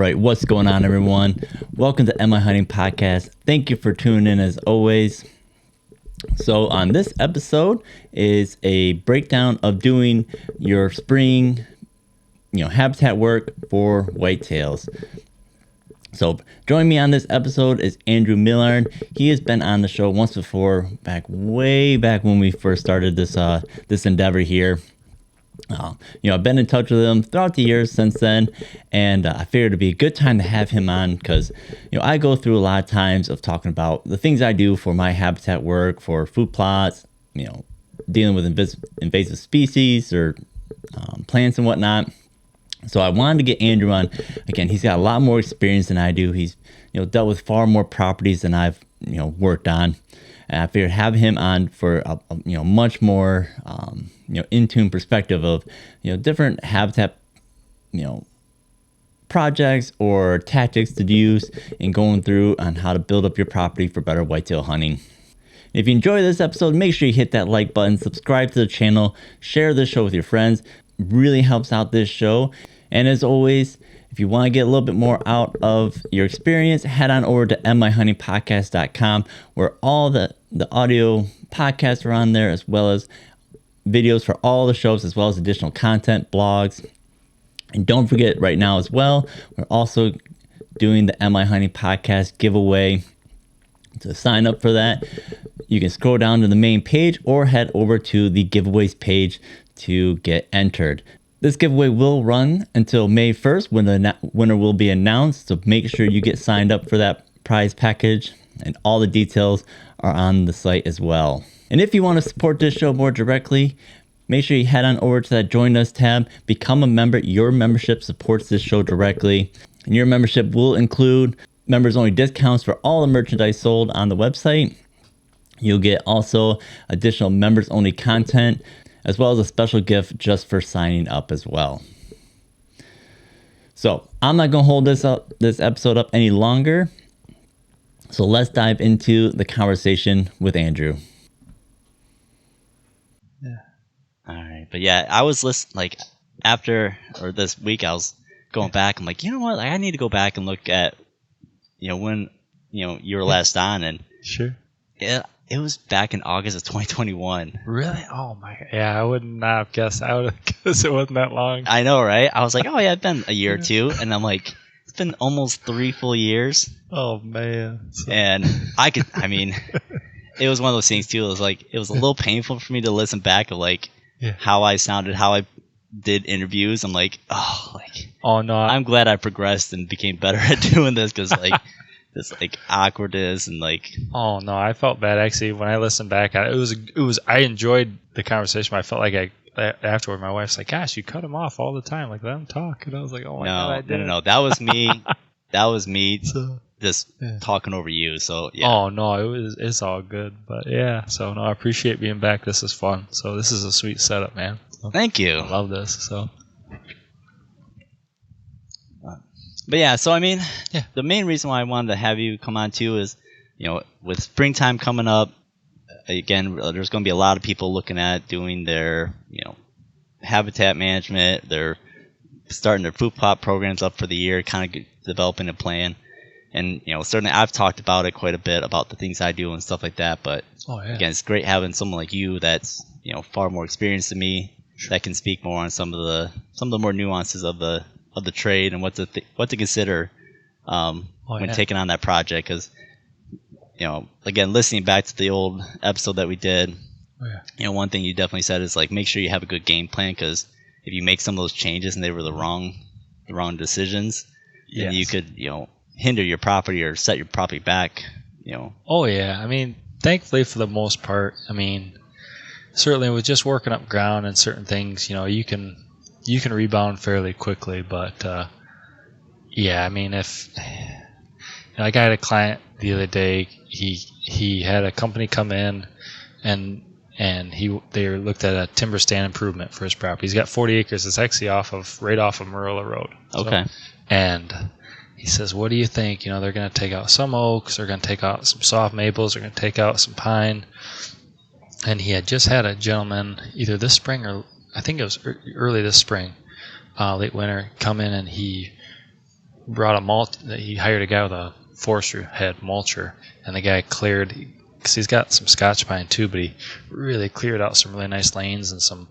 right, what's going on, everyone? Welcome to MI Hunting Podcast. Thank you for tuning in as always. So on this episode is a breakdown of doing your spring, habitat work for whitetails. So joining me on this episode is Andrew Milliron. He has been on the show once before, way back when we first started this endeavor here. I've been in touch with him throughout the years since then, and I figured it'd be a good time to have him on because, I go through a lot of times of talking about the things I do for my habitat work, for food plots, dealing with invasive species or plants and whatnot. So I wanted to get Andrew on. Again, he's got a lot more experience than I do. He's, dealt with far more properties than I've, worked on. And I figured having him on for a much more in-tune perspective of different habitat projects or tactics to use in going through on how to build up your property for better whitetail hunting. If you enjoy this episode, make sure you hit that like button, subscribe to the channel, share this show with your friends. Really helps out this show. And as always, if you want to get a little bit more out of your experience, head on over to mihuntingpodcast.com, where all the audio podcasts are on there, as well as videos for all the shows, as well as additional content, blogs. And don't forget, right now as well, we're also doing the MI Hunting Podcast giveaway. To sign up for that, you can scroll down to the main page or head over to the giveaways page to get entered. This giveaway will run until May 1st when the winner will be announced, so make sure you get signed up for that prize package, and all the details are on the site as well. And if you want to support this show more directly, make sure you head on over to that Join Us tab, become a member. Your membership supports this show directly, and your membership will include members-only discounts for all the merchandise sold on the website. You'll get also additional members-only content, as well as a special gift just for signing up as well. So I'm not going to hold this episode up any longer. So let's dive into the conversation with Andrew. Yeah. All right. But yeah, I was listening, this week I was going back. I'm like, you know what? I need to go back and look at, when, you were last on. And Sure. Yeah. It was back in August of 2021. Really? Oh my God. Yeah, I would not have guessed. I would have guessed it wasn't that long. I know, right? I was like, oh yeah, it's been a year or two. And I'm like, it's been almost 3 full years. Oh man. And it was one of those things too. It was a little painful for me to listen back of how I sounded, how I did interviews. I'm like, oh no. I'm glad I progressed and became better at doing this because this awkwardness and oh no, I felt bad actually when I listened back. It was I enjoyed the conversation, but I felt like afterward my wife's like, gosh, you cut him off all the time, let him talk. And I was like, oh my God, I did. No, that was me. That was me just talking over you. So yeah. Oh no, it's all good. But yeah, so no, I appreciate being back. This is fun. So this is a sweet setup, man. So, thank you. I love this. So but yeah, so the main reason why I wanted to have you come on too is, with springtime coming up, again, there's going to be a lot of people looking at doing their, habitat management. They're starting their food plot programs up for the year, kind of developing a plan. And, certainly I've talked about it quite a bit about the things I do and stuff like that. But again, it's great having someone like you that's, far more experienced than me that can speak more on some of the more nuances of the trade and what to consider when taking on that project. Because again, listening back to the old episode that we did, one thing you definitely said is make sure you have a good game plan, because if you make some of those changes and they were the wrong decisions, then you could hinder your property or set your property back. Oh yeah, thankfully for the most part, certainly with just working up ground and certain things, you can rebound fairly quickly, but if I got a client the other day, he had a company come in and they looked at a timber stand improvement for his property. He's got 40 acres. It's actually right off of Marilla Road. Okay. And he says, what do you think? They're going to take out some oaks, they're going to take out some soft maples, they're going to take out some pine. And he had just had a gentleman either this spring or I think it was early this spring, late winter, come in and he brought a mulch. He hired a guy with a forester head mulcher, and the guy cleared, because he's got some Scotch pine too, but he really cleared out some really nice lanes and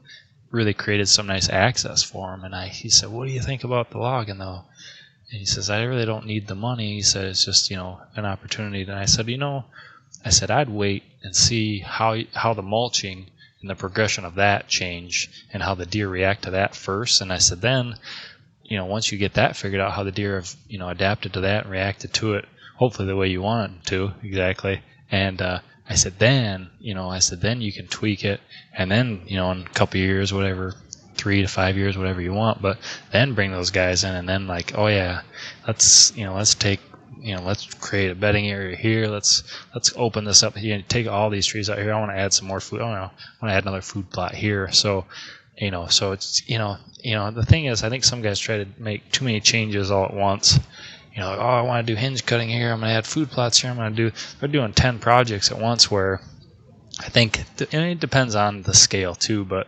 really created some nice access for him. And he said, "What do you think about the logging though?" And he says, "I really don't need the money." He said, "It's just, an opportunity." And I said, I'd wait and see how the mulching and the progression of that change and how the deer react to that first. And I said, then, once you get that figured out, how the deer have, adapted to that and reacted to it, hopefully the way you want them to, exactly. And I said, then you can tweak it, and then, in a couple of years, whatever, 3 to 5 years, whatever you want, but then bring those guys in, and then like, oh yeah, let's create a bedding area here. Let's open this up. Take all these trees out here. I want to add some more food. I want to add another food plot here. So, so it's, the thing is, I think some guys try to make too many changes all at once. I want to do hinge cutting here. I'm going to add food plots here. They're doing 10 projects at once, where I think, and it depends on the scale too, but,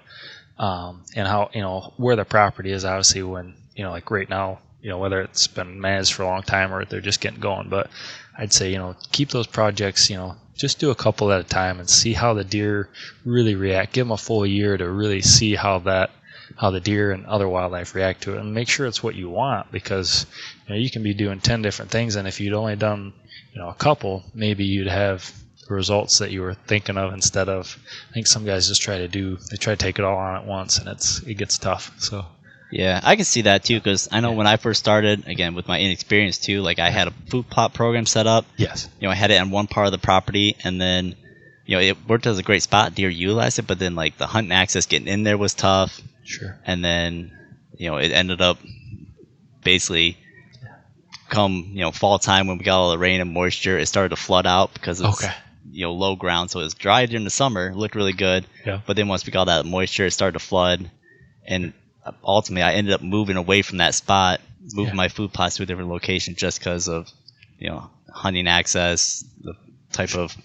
and how, where the property is, obviously, when, like right now, whether it's been managed for a long time or they're just getting going. But I'd say, keep those projects, just do a couple at a time and see how the deer really react. Give them a full year to really see how the deer and other wildlife react to it, and make sure it's what you want, because you can be doing 10 different things, and if you'd only done a couple, maybe you'd have the results that you were thinking of, instead of, I think some guys just try to take it all on at once, and it gets tough. So Yeah, I can see that too, because I know when I first started, again, with my inexperience too, like I had a food plot program set up. Yes. I had it on one part of the property, and then, it worked as a great spot. Deer utilized it, but then like the hunting access getting in there was tough. Sure. And then, it ended up basically come, fall time, when we got all the rain and moisture, it started to flood out because it's, low ground. So it was dry during the summer, looked really good. Yeah. But then once we got that moisture, it started to flood. And ultimately, I ended up moving away from that spot, moving my food plots to a different location just because of, hunting access, the type of...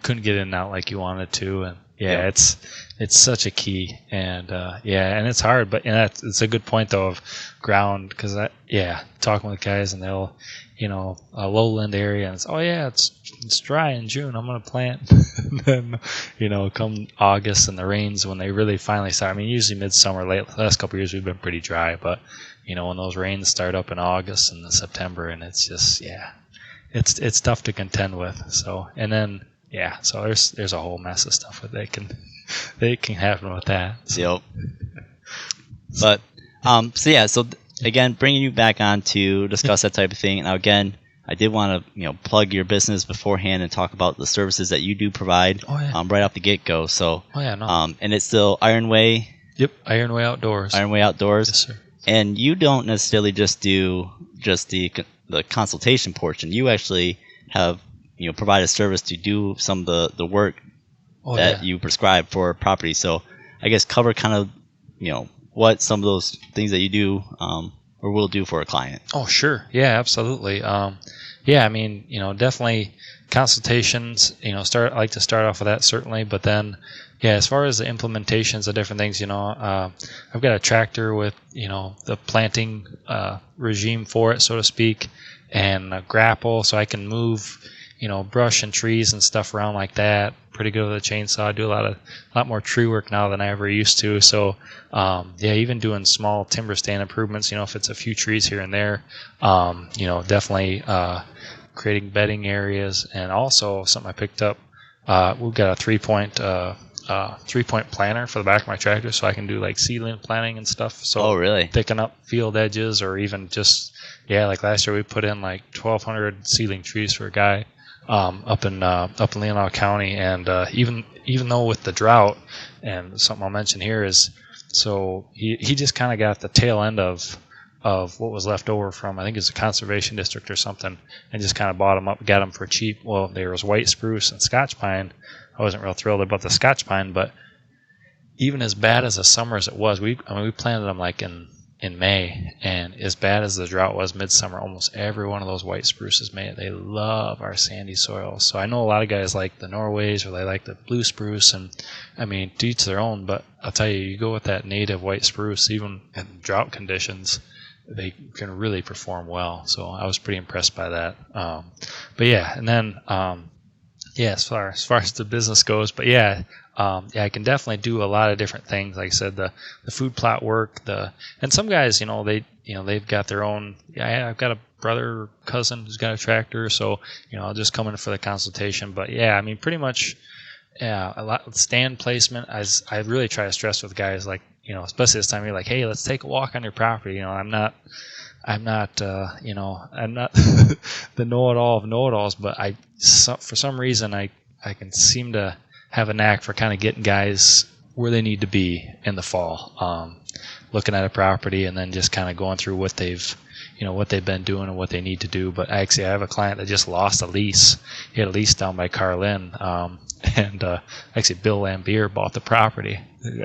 couldn't get in and out like you wanted to. And it's such a key. And, and it's hard. But it's a good point, though, of ground, because, talking with guys, and they'll, a lowland area, and it's dry in June, I'm going to plant. And then, come August and the rains, when they really finally start, usually midsummer, last couple of years we've been pretty dry, but, when those rains start up in August and September, and it's just, it's tough to contend with. So, and then, so there's a whole mess of stuff that they can happen with that. So. Yep. But, so again, bringing you back on to discuss that type of thing. Now, again, I did want to, plug your business beforehand and talk about the services that you do provide right off the get-go. So, and it's still Ironway. Yep, Ironway Outdoors. Ironway Outdoors. Yes, sir. And you don't necessarily just do the consultation portion. You actually have, provide a service to do some of the work that you prescribe for property. So I guess cover kind of, what some of those things that you do or will do for a client. Oh, sure. Yeah, absolutely. Definitely consultations, I like to start off with that, certainly. But then, as far as the implementations of different things, I've got a tractor with, the planting regime for it, so to speak, and a grapple, so I can move, brush and trees and stuff around like that. Pretty good with a chainsaw. I do a lot more tree work now than I ever used to. So, even doing small timber stand improvements, if it's a few trees here and there, definitely creating bedding areas. And also something I picked up, we've got a 3-point planter for the back of my tractor, so I can do like seedling planting and stuff. So really? Picking up field edges, or even just, like last year we put in like 1,200 seedling trees for a guy up in Leelanau County, and even though with the drought, and something I'll mention here is, so he just kind of got the tail end of what was left over from, I think it's a conservation district or something, and just kind of bought them up, got them for cheap. Well, there was white spruce and Scotch pine. I wasn't real thrilled about the Scotch pine, but even as bad as the summer as it was, we planted them like in May, and as bad as the drought was midsummer, almost every one of those white spruces made it. They love our sandy soil. So I know a lot of guys like the Norways, or they like the blue spruce, and to each their own, but I'll tell you, you go with that native white spruce, even in drought conditions, they can really perform well. So I was pretty impressed by that. But yeah, and then as far as the business goes, but I can definitely do a lot of different things. Like I said, the food plot work, and some guys, they've got their own. Yeah, I've got a brother or cousin who's got a tractor, so I'll just come in for the consultation. But yeah, I mean, pretty much, a lot stand placement. As I really try to stress with guys, like especially this time of year, like, hey, let's take a walk on your property. I'm not I'm not the know-it-all of know-it-alls, but for some reason I can seem to have a knack for kind of getting guys where they need to be in the fall, looking at a property and then just kind of going through what they've been doing and what they need to do. But I have a client that just lost a lease. He had a lease down by Carlin, and Bill Lambier bought the property,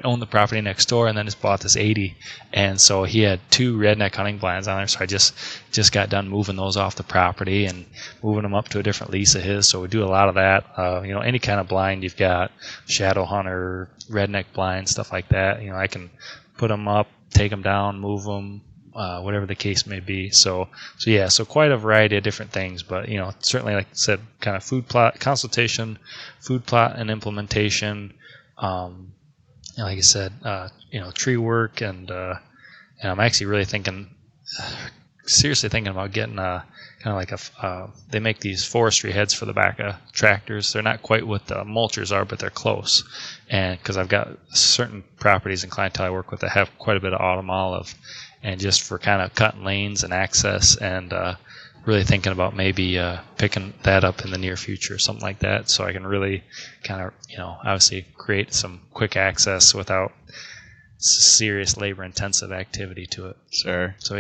owned the property next door, and then just bought this 80. And so he had 2 redneck hunting blinds on there. So I just got done moving those off the property and moving them up to a different lease of his. So we do a lot of that. Any kind of blind you've got, shadow hunter, redneck blind, stuff like that. I can put them up, take them down, move them, whatever the case may be. So quite a variety of different things. But certainly, like I said, kind of food plot consultation, food plot and implementation. Like I said, tree work, and I'm actually really seriously thinking about getting kind of like they make these forestry heads for the back of tractors. They're not quite what the mulchers are, but they're close. And because I've got certain properties and clientele I work with that have quite a bit of autumn olive, and just for kind of cutting lanes and access, and really thinking about maybe picking that up in the near future, something like that, so I can really kind of obviously create some quick access without serious labor intensive activity to it. Sure. So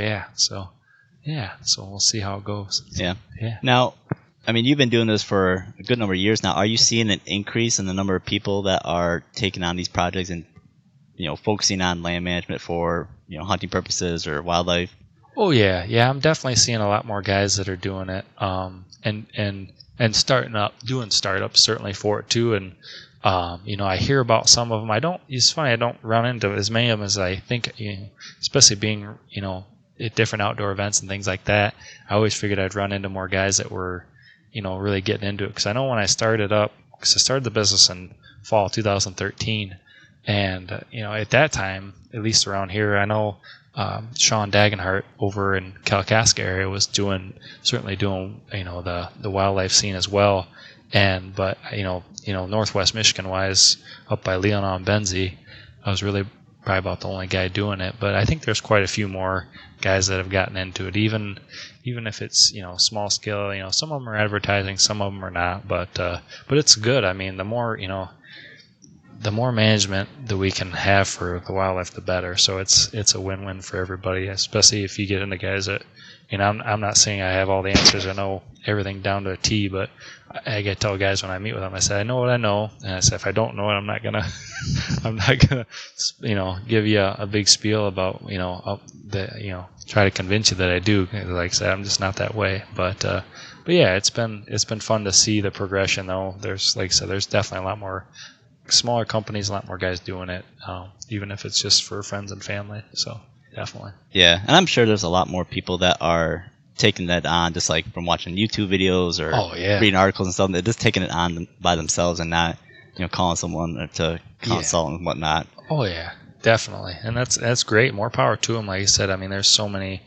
we'll see how it goes. Yeah. Now, I mean, you've been doing this for a good number of years now. Are you seeing an increase in the number of people that are taking on these projects and focusing on land management for hunting purposes or wildlife? Oh yeah, I'm definitely seeing a lot more guys that are doing it, and starting up, doing startups certainly for it too. And I hear about some of them. It's funny, I don't run into as many of them as I think. Especially being at different outdoor events and things like that. I always figured I'd run into more guys that were really getting into it, because I know when I started the business in fall 2013. And, at that time, at least around here, I know Sean Dagenhart over in Kalkaska area was certainly doing the wildlife scene as well. But Northwest Michigan wise, up by Leelanau and Benzie, I was really probably about the only guy doing it. But I think there's quite a few more guys that have gotten into it, even if it's small scale. Some of them are advertising, some of them are not. But it's good. I mean, the more management that we can have for the wildlife, the better. So it's a win-win for everybody, especially if you get into guys that, I'm not saying I have all the answers, I know everything down to a T, but I get to tell guys when I meet with them, I say, I know what I know, and I say, if I don't know it, I'm not gonna give you a big spiel about, try to convince you that I do. Like I said, I'm just not that way. But yeah, it's been fun to see the progression though. There's, like I said, there's definitely a lot more smaller companies, a lot more guys doing it, even if it's just for friends and family. So definitely. Yeah, and I'm sure there's a lot more people that are taking that on, just like from watching YouTube videos or reading articles and stuff. They're just taking it on by themselves and not, calling someone to consult and whatnot. Oh yeah, definitely, and that's great. More power to them. Like I said, I mean, there's so many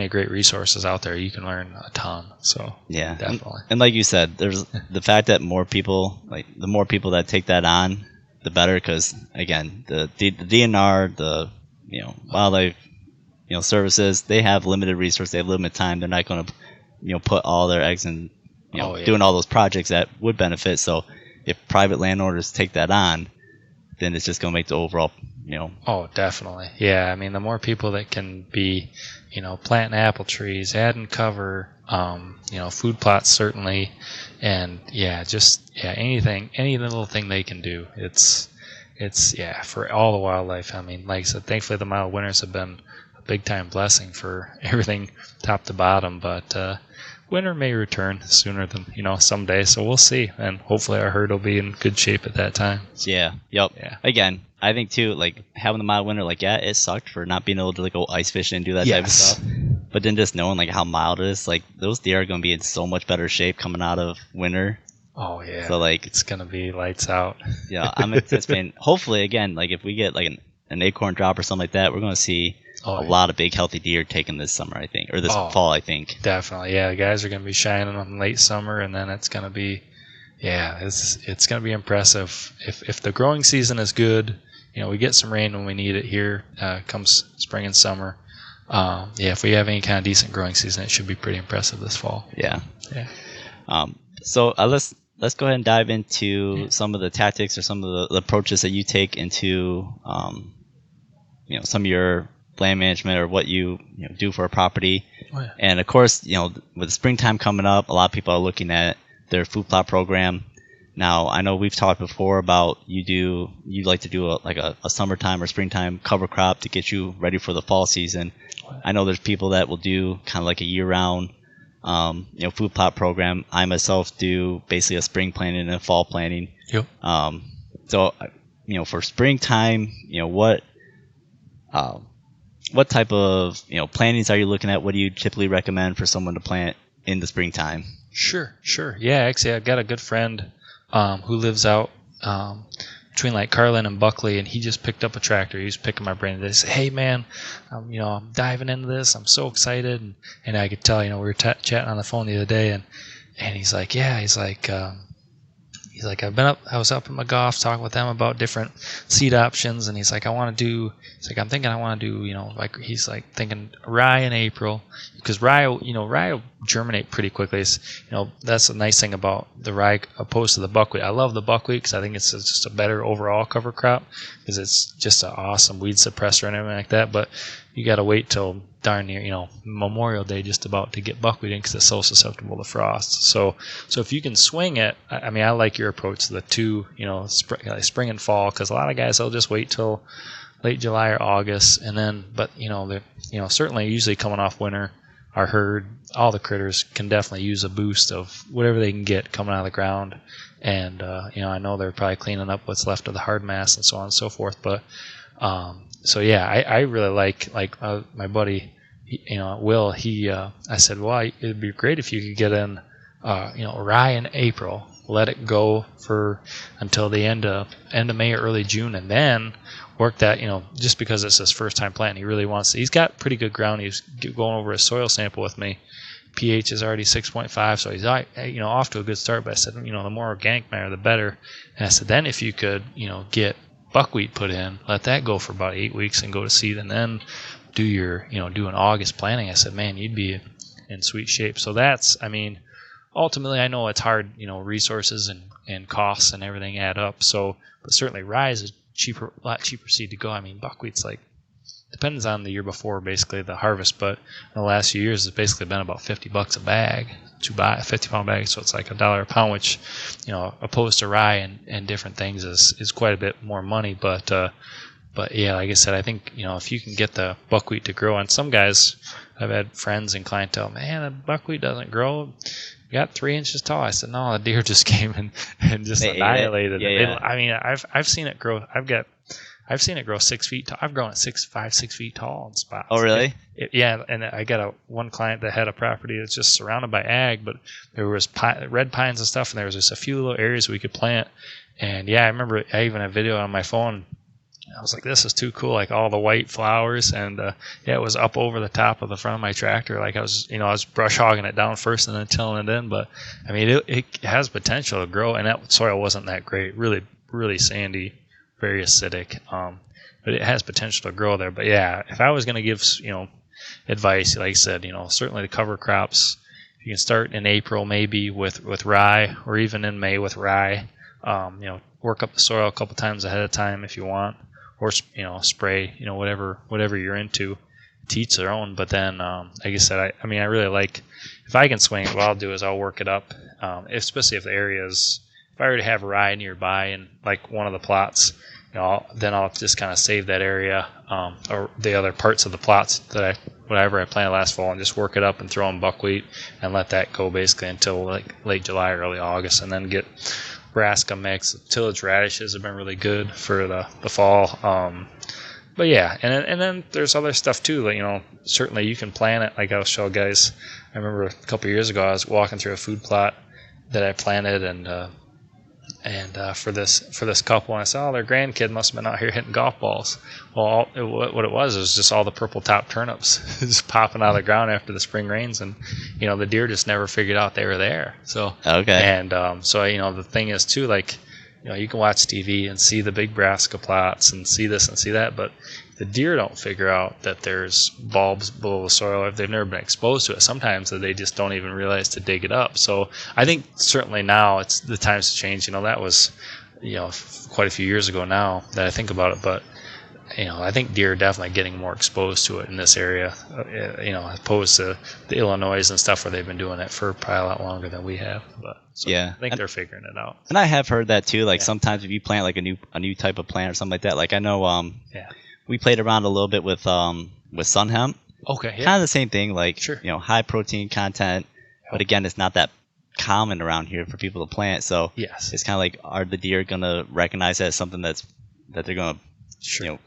great resources out there. You can learn a ton. So yeah, definitely. And like you said, there's the fact that the more people that take that on, the better. Because again, the DNR, the wildlife services, they have limited resources. They have limited time. They're not going to put all their eggs in doing all those projects that would benefit. So if private landowners take that on, then it's just going to make the overall Oh, definitely. Yeah, I mean, the more people that can be, planting apple trees, adding cover, food plots certainly, and anything, any little thing they can do. It's for all the wildlife. I mean, like I said, thankfully the mild winters have been a big time blessing for everything top to bottom. But winter may return sooner than someday. So we'll see, and hopefully our herd will be in good shape at that time. Yeah. Yep. Yeah. Again, I think too, like having the mild winter, like it sucked for not being able to like go ice fishing and do that type of stuff. But then just knowing like how mild it is, like those deer are going to be in so much better shape coming out of winter. Oh yeah. So like it's gonna be lights out. Yeah, I'm anticipating. Hopefully, again, like if we get like an acorn drop or something like that, we're going to see a lot of big healthy deer taken this summer, I think, or this fall, I think. Definitely, yeah. The guys are going to be shining on late summer, and then it's going to be, it's going to be impressive. If the growing season is good, we get some rain when we need it here. Comes spring and summer. If we have any kind of decent growing season, it should be pretty impressive this fall. Yeah. So let's go ahead and dive into some of the tactics or some of the approaches that you take into, some of your land management or what you do for a property. Oh, yeah. And of course, with springtime coming up, a lot of people are looking at their food plot program. Now, I know we've talked before about you like to do a summertime or springtime cover crop to get you ready for the fall season. I know there's people that will do kind of like a year-round food plot program. I myself do basically a spring planting and a fall planting. Yep. So for springtime, what type of plantings are you looking at? What do you typically recommend for someone to plant in the springtime? Sure. Yeah, actually, I've got a good friend who lives out between like Carlin and Buckley, and he just picked up a tractor. He was picking my brain today. He said, "Hey man, I'm diving into this. I'm so excited." And I could tell, we were chatting on the phone the other day, and he's like, I was up in McGough talking with them about different seed options, and he's like, I'm thinking I want to do, he's like thinking rye in April, because rye will germinate pretty quickly. That's the nice thing about the rye opposed to the buckwheat. I love the buckwheat because I think it's just a better overall cover crop because it's just an awesome weed suppressor and everything like that. But you got to wait till darn near, Memorial Day just about to get buckwheat in because it's so susceptible to frost. So if you can swing it, I like your approach to the two, spring and fall, because a lot of guys, they'll just wait till late July or August, and then, but they're certainly usually coming off winter. Our herd, all the critters can definitely use a boost of whatever they can get coming out of the ground, and I know they're probably cleaning up what's left of the hard mass and so on and so forth. But I really like my buddy, Will. I said, well, it'd be great if you could get in, rye in April, let it go for until the end of May or early June, and then work that, just because it's his first time planting, he really wants to. He's got pretty good ground. He's going over a soil sample with me. pH is already 6.5, so he's off to a good start. But I said, the more organic matter, the better. And I said, then if you could, get buckwheat put in, let that go for about 8 weeks and go to seed, and then do your, do an August planting. I said, man, you'd be in sweet shape. So that's, ultimately, I know it's hard, resources and costs and everything add up. So, but certainly rye is a lot cheaper seed to go. Buckwheat's depends on the year before, basically the harvest, but in the last few years, it's basically been about $50 a bag to buy a 50-pound bag. So it's like $1 a pound, which, opposed to rye and different things is quite a bit more money. But yeah, like I said, I think, if you can get the buckwheat to grow, and some guys, I've had friends and clientele, man, the buckwheat doesn't grow. Got 3 inches tall. I said, no, the deer just came and just annihilated it. Yeah. I've seen it grow. I've seen it grow 6 feet tall. I've grown it 6 feet tall in spots. Oh, really? Yeah, and I got one client that had a property that's just surrounded by ag, but there was red pines and stuff, and there was just a few little areas we could plant. And yeah, I remember I even had a video on my phone. I was like, this is too cool, like all the white flowers, and it was up over the top of the front of my tractor. Like I was brush hogging it down first and then tilling it in. But it has potential to grow, and that soil wasn't that great, really, really sandy, very acidic. But it has potential to grow there. But yeah, if I was going to give advice, like I said, certainly the cover crops, if you can start in April maybe with rye, or even in May with rye. Work up the soil a couple times ahead of time if you want. Or spray, whatever you're into, to each their own. But then, like I said, I really like, if I can swing it, what I'll do is I'll work it up, especially if the area is, if I already have rye nearby and like one of the plots, then I'll just kind of save that area or the other parts of the plots that whatever I planted last fall, and just work it up and throw in buckwheat and let that go basically until like late July, early August, and then get brassica mix. Tillage radishes have been really good for the fall. But yeah, and then there's other stuff too. Like, certainly you can plant it. Like I was showing guys, I remember a couple of years ago I was walking through a food plot that I planted, and for this couple, and I saw their grandkid must have been out here hitting golf balls. Well, what it was just all the purple top turnips just popping out of the ground after the spring rains, and the deer just never figured out they were there. So Okay. and so the thing is too, like, you can watch TV and see the big brassica plots and see this and see that, but the deer don't figure out that there's bulbs below the soil if they've never been exposed to it. Sometimes they just don't even realize to dig it up. So I think certainly now it's the times to change. That was quite a few years ago now that I think about it, but I think deer are definitely getting more exposed to it in this area, as opposed to the Illinois and stuff where they've been doing it for probably a lot longer than we have. But yeah, I think they're figuring it out. And I have heard that too. Like sometimes if you plant like a new type of plant or something like that, like I know we played around a little bit with sun hemp. Okay, yeah. Kind of the same thing, like sure. High protein content, but again, it's not that common around here for people to plant. So yes, it's kind of like, are the deer gonna recognize that as something that they're gonna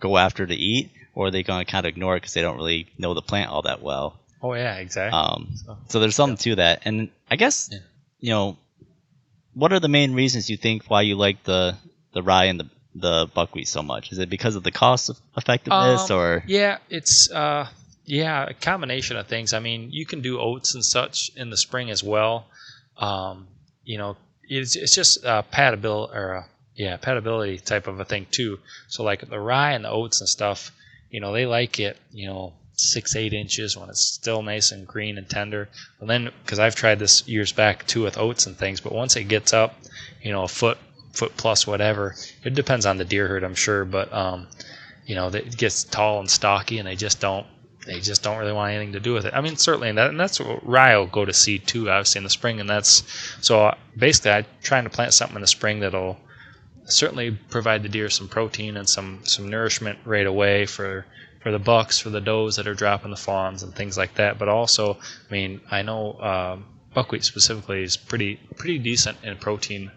go after to eat, or are they gonna kind of ignore it because they don't really know the plant all that well? Oh yeah, exactly. So there's something to that, and I guess what are the main reasons you think why you like the rye and the buckwheat so much? Is it because of the cost effectiveness, or? Yeah, it's a combination of things. I mean, you can do oats and such in the spring as well. It's just patability type of a thing too. So like the rye and the oats and stuff, they like it, 6-8 inches when it's still nice and green and tender. And then, because I've tried this years back too with oats and things, but once it gets up, a foot plus whatever, it depends on the deer herd, I'm sure, but it gets tall and stocky, and they just don't really want anything to do with it. I mean, certainly, and that's what rye will go to seed too, obviously in the spring, and that's so basically I'm trying to plant something in the spring that'll certainly provide the deer some protein and some nourishment right away for the bucks, for the does that are dropping the fawns and things like that. But also, I mean, I know buckwheat specifically is pretty decent in protein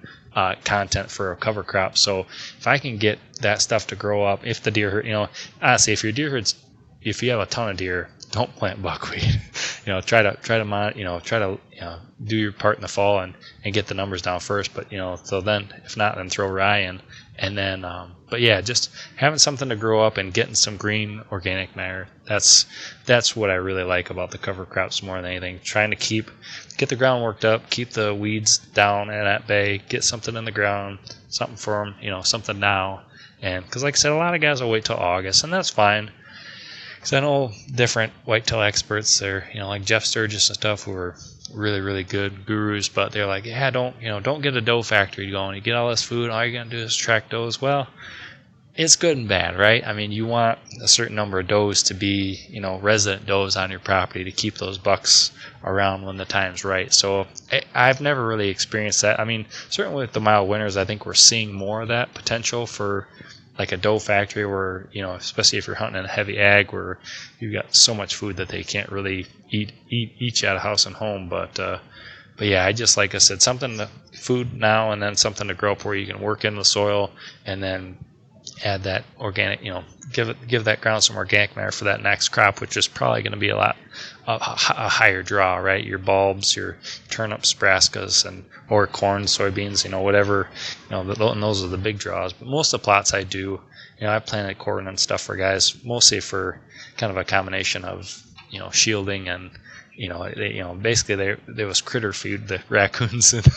content for a cover crop. So if I can get that stuff to grow up, if the deer herd, honestly, if you have a ton of deer, don't plant buckwheat. Try to do your part in the fall and get the numbers down first. But so then if not, then throw rye in, and then but yeah, just having something to grow up and getting some green organic matter. That's what I really like about the cover crops more than anything. Trying to get the ground worked up, keep the weeds down and at bay, get something in the ground, something for them, something now. And because like I said, a lot of guys will wait till August, and that's fine. Because I know different whitetail experts, they're like Jeff Sturgis and stuff, who are really, really good gurus, but they're like, yeah, don't get a doe factory going. You get all this food, all you're gonna do is track does. Well, it's good and bad, right? I mean, you want a certain number of does to be, resident does on your property to keep those bucks around when the time's right. So I've never really experienced that. I mean, certainly with the mild winters, I think we're seeing more of that potential for like a doe factory where, especially if you're hunting in a heavy ag where you've got so much food that they can't really eat you out of house and home. But yeah, I just, like I said, something to food now and then something to grow up where you can work in the soil and then add that organic, give that ground some organic matter for that next crop, which is probably going to be a higher draw, right? Your bulbs, your turnips, brassicas, or corn, soybeans, whatever, and those are the big draws. But most of the plots I do, I planted corn and stuff for guys, mostly for kind of a combination of, shielding and, basically there was critter food, the raccoons and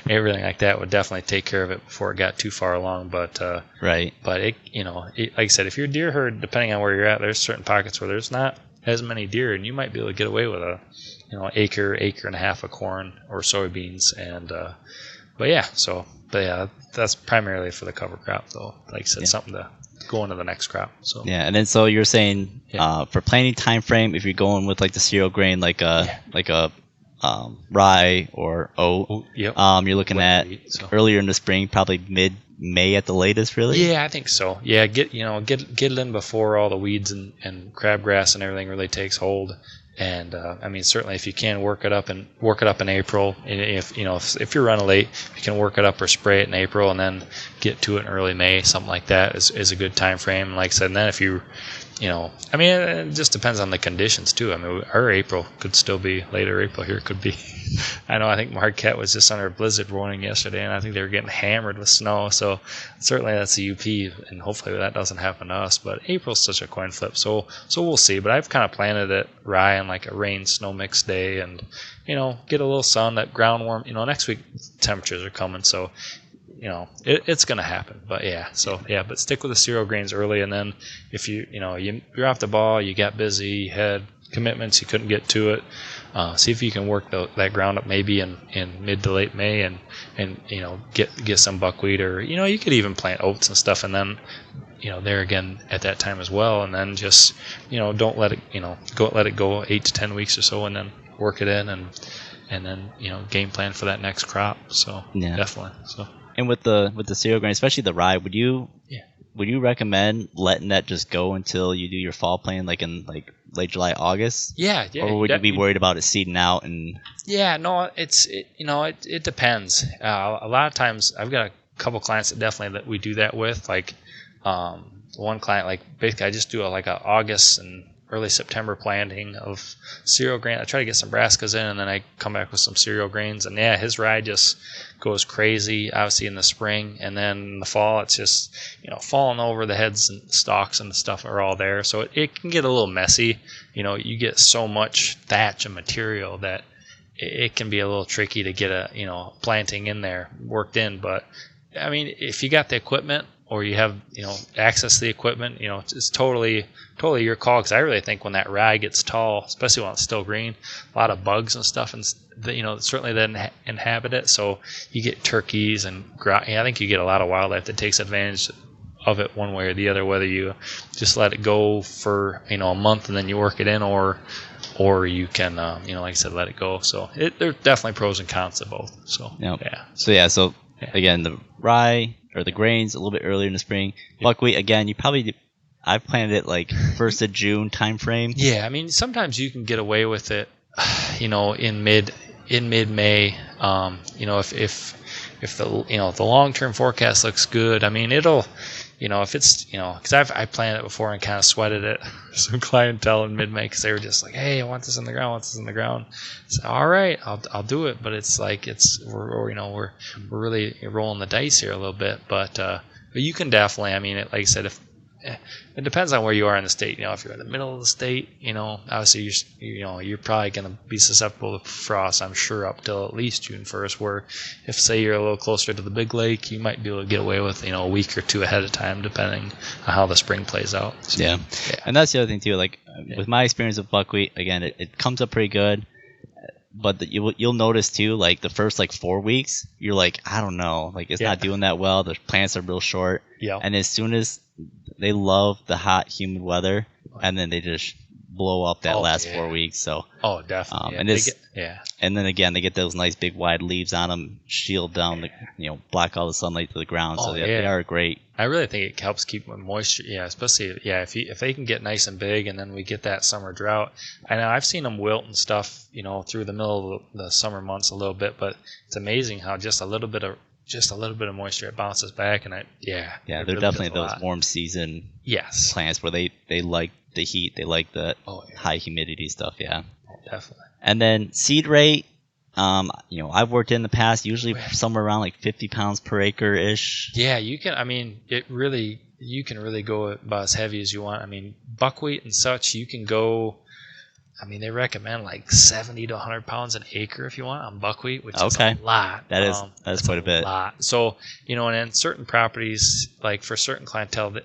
everything like that would definitely take care of it before it got too far along. But right. But it, like I said, if you're deer herd, depending on where you're at, there's certain pockets where there's not as many deer, and you might be able to get away with a, acre and a half of corn or soybeans. And but yeah, that's primarily for the cover crop, though. Like I said, something to go into the next crop. So yeah, and then so you're saying for planting time frame, if you're going with like the cereal grain, like a rye or oat, yep. You're looking at earlier in the spring, probably May at the latest, really? Yeah, I think so. Yeah, get it in before all the weeds and crabgrass and everything really takes hold. And I mean, certainly if you can work it up in April, and if you're running late, you can work it up or spray it in April and then get to it in early May, something like that is a good time frame. Like I said, and then if you I mean, it just depends on the conditions too. I mean, our April could still be later. April here could be. I think Marquette was just under a blizzard warning yesterday, and I think they were getting hammered with snow. So certainly that's a UP, and hopefully that doesn't happen to us. But April's such a coin flip, so we'll see. But I've kind of planted it rye on like a rain snow mix day, and get a little sun, that ground warm. Next week temperatures are coming, so it's going to happen. But but stick with the cereal grains early, and then if you're off the ball, you got busy, you had commitments, you couldn't get to it, see if you can work that ground up maybe in mid to late May, and get some buckwheat, or you could even plant oats and stuff, and then there again at that time as well, and then just don't let it go 8 to 10 weeks or so, and then work it in, and then game plan for that next crop. So definitely. So. And with the cereal grain, especially the rye, would you recommend letting that just go until you do your fall planting, like in late July, August? Yeah. Or would you be worried about it seeding out and? Yeah, no, it depends. A lot of times, I've got a couple clients that we do that with. Like one client, like basically, I just do a August and early September planting of cereal grain. I try to get some brassicas in, and then I come back with some cereal grains. And his rye just goes crazy, obviously in the spring, and then in the fall it's just falling over. The heads and stalks and stuff are all there, so it can get a little messy. You get so much thatch and material that it can be a little tricky to get a planting in there worked in. But I mean, if you got the equipment, or you have access to the equipment, it's totally your call. Because I really think when that rye gets tall, especially when it's still green, a lot of bugs and stuff, and certainly then inhabit it. So you get turkeys and I think you get a lot of wildlife that takes advantage of it one way or the other. Whether you just let it go for a month and then you work it in, or you can like I said, let it go. So there are definitely pros and cons to both. So So again, the rye or the grains a little bit earlier in the spring. Buckwheat, again, I've planted it like 1st of June time frame. Yeah, I mean, sometimes you can get away with it, in mid-May. If the long-term forecast looks good, I mean, it'll, if it's, because I planted it before and kind of sweated it. Some clientele in mid-May, because they were just like, hey, I want this in the ground. So, all right, I'll do it. But it's like we're really rolling the dice here a little bit. But you can definitely, I mean, like I said, it depends on where you are in the state. If you're in the middle of the state, obviously you're probably going to be susceptible to frost, I'm sure, up till at least June 1st. Where if, say, you're a little closer to the big lake, you might be able to get away with a week or two ahead of time, depending on how the spring plays out. So, yeah, and that's the other thing too. Like with my experience with buckwheat, again, it comes up pretty good. But you'll notice too, like the first 4 weeks, you're like, I don't know, like it's not doing that well. The plants are real short. Yeah. And as soon as they love the hot, humid weather, and then they just blow up that last 4 weeks. So. Oh, definitely. And then again, they get those nice big wide leaves on them, shield down the, block all the sunlight to the ground. So they are great. I really think it helps keep moisture. Yeah, especially if they can get nice and big, and then we get that summer drought. I know I've seen them wilt and stuff, through the middle of the summer months a little bit, but it's amazing how just a little bit of moisture, it bounces back, and they're really definitely those warm season plants where they like the heat, they like the high humidity stuff. Yeah, definitely. And then seed rate, I've worked in the past, usually somewhere around 50 pounds per acre ish. Yeah, you can. I mean, you can really go about as heavy as you want. I mean, buckwheat and such, you can go. I mean, they recommend 70 to 100 pounds an acre if you want on buckwheat, which is a lot. That's quite a bit. So, and in certain properties, for certain clientele,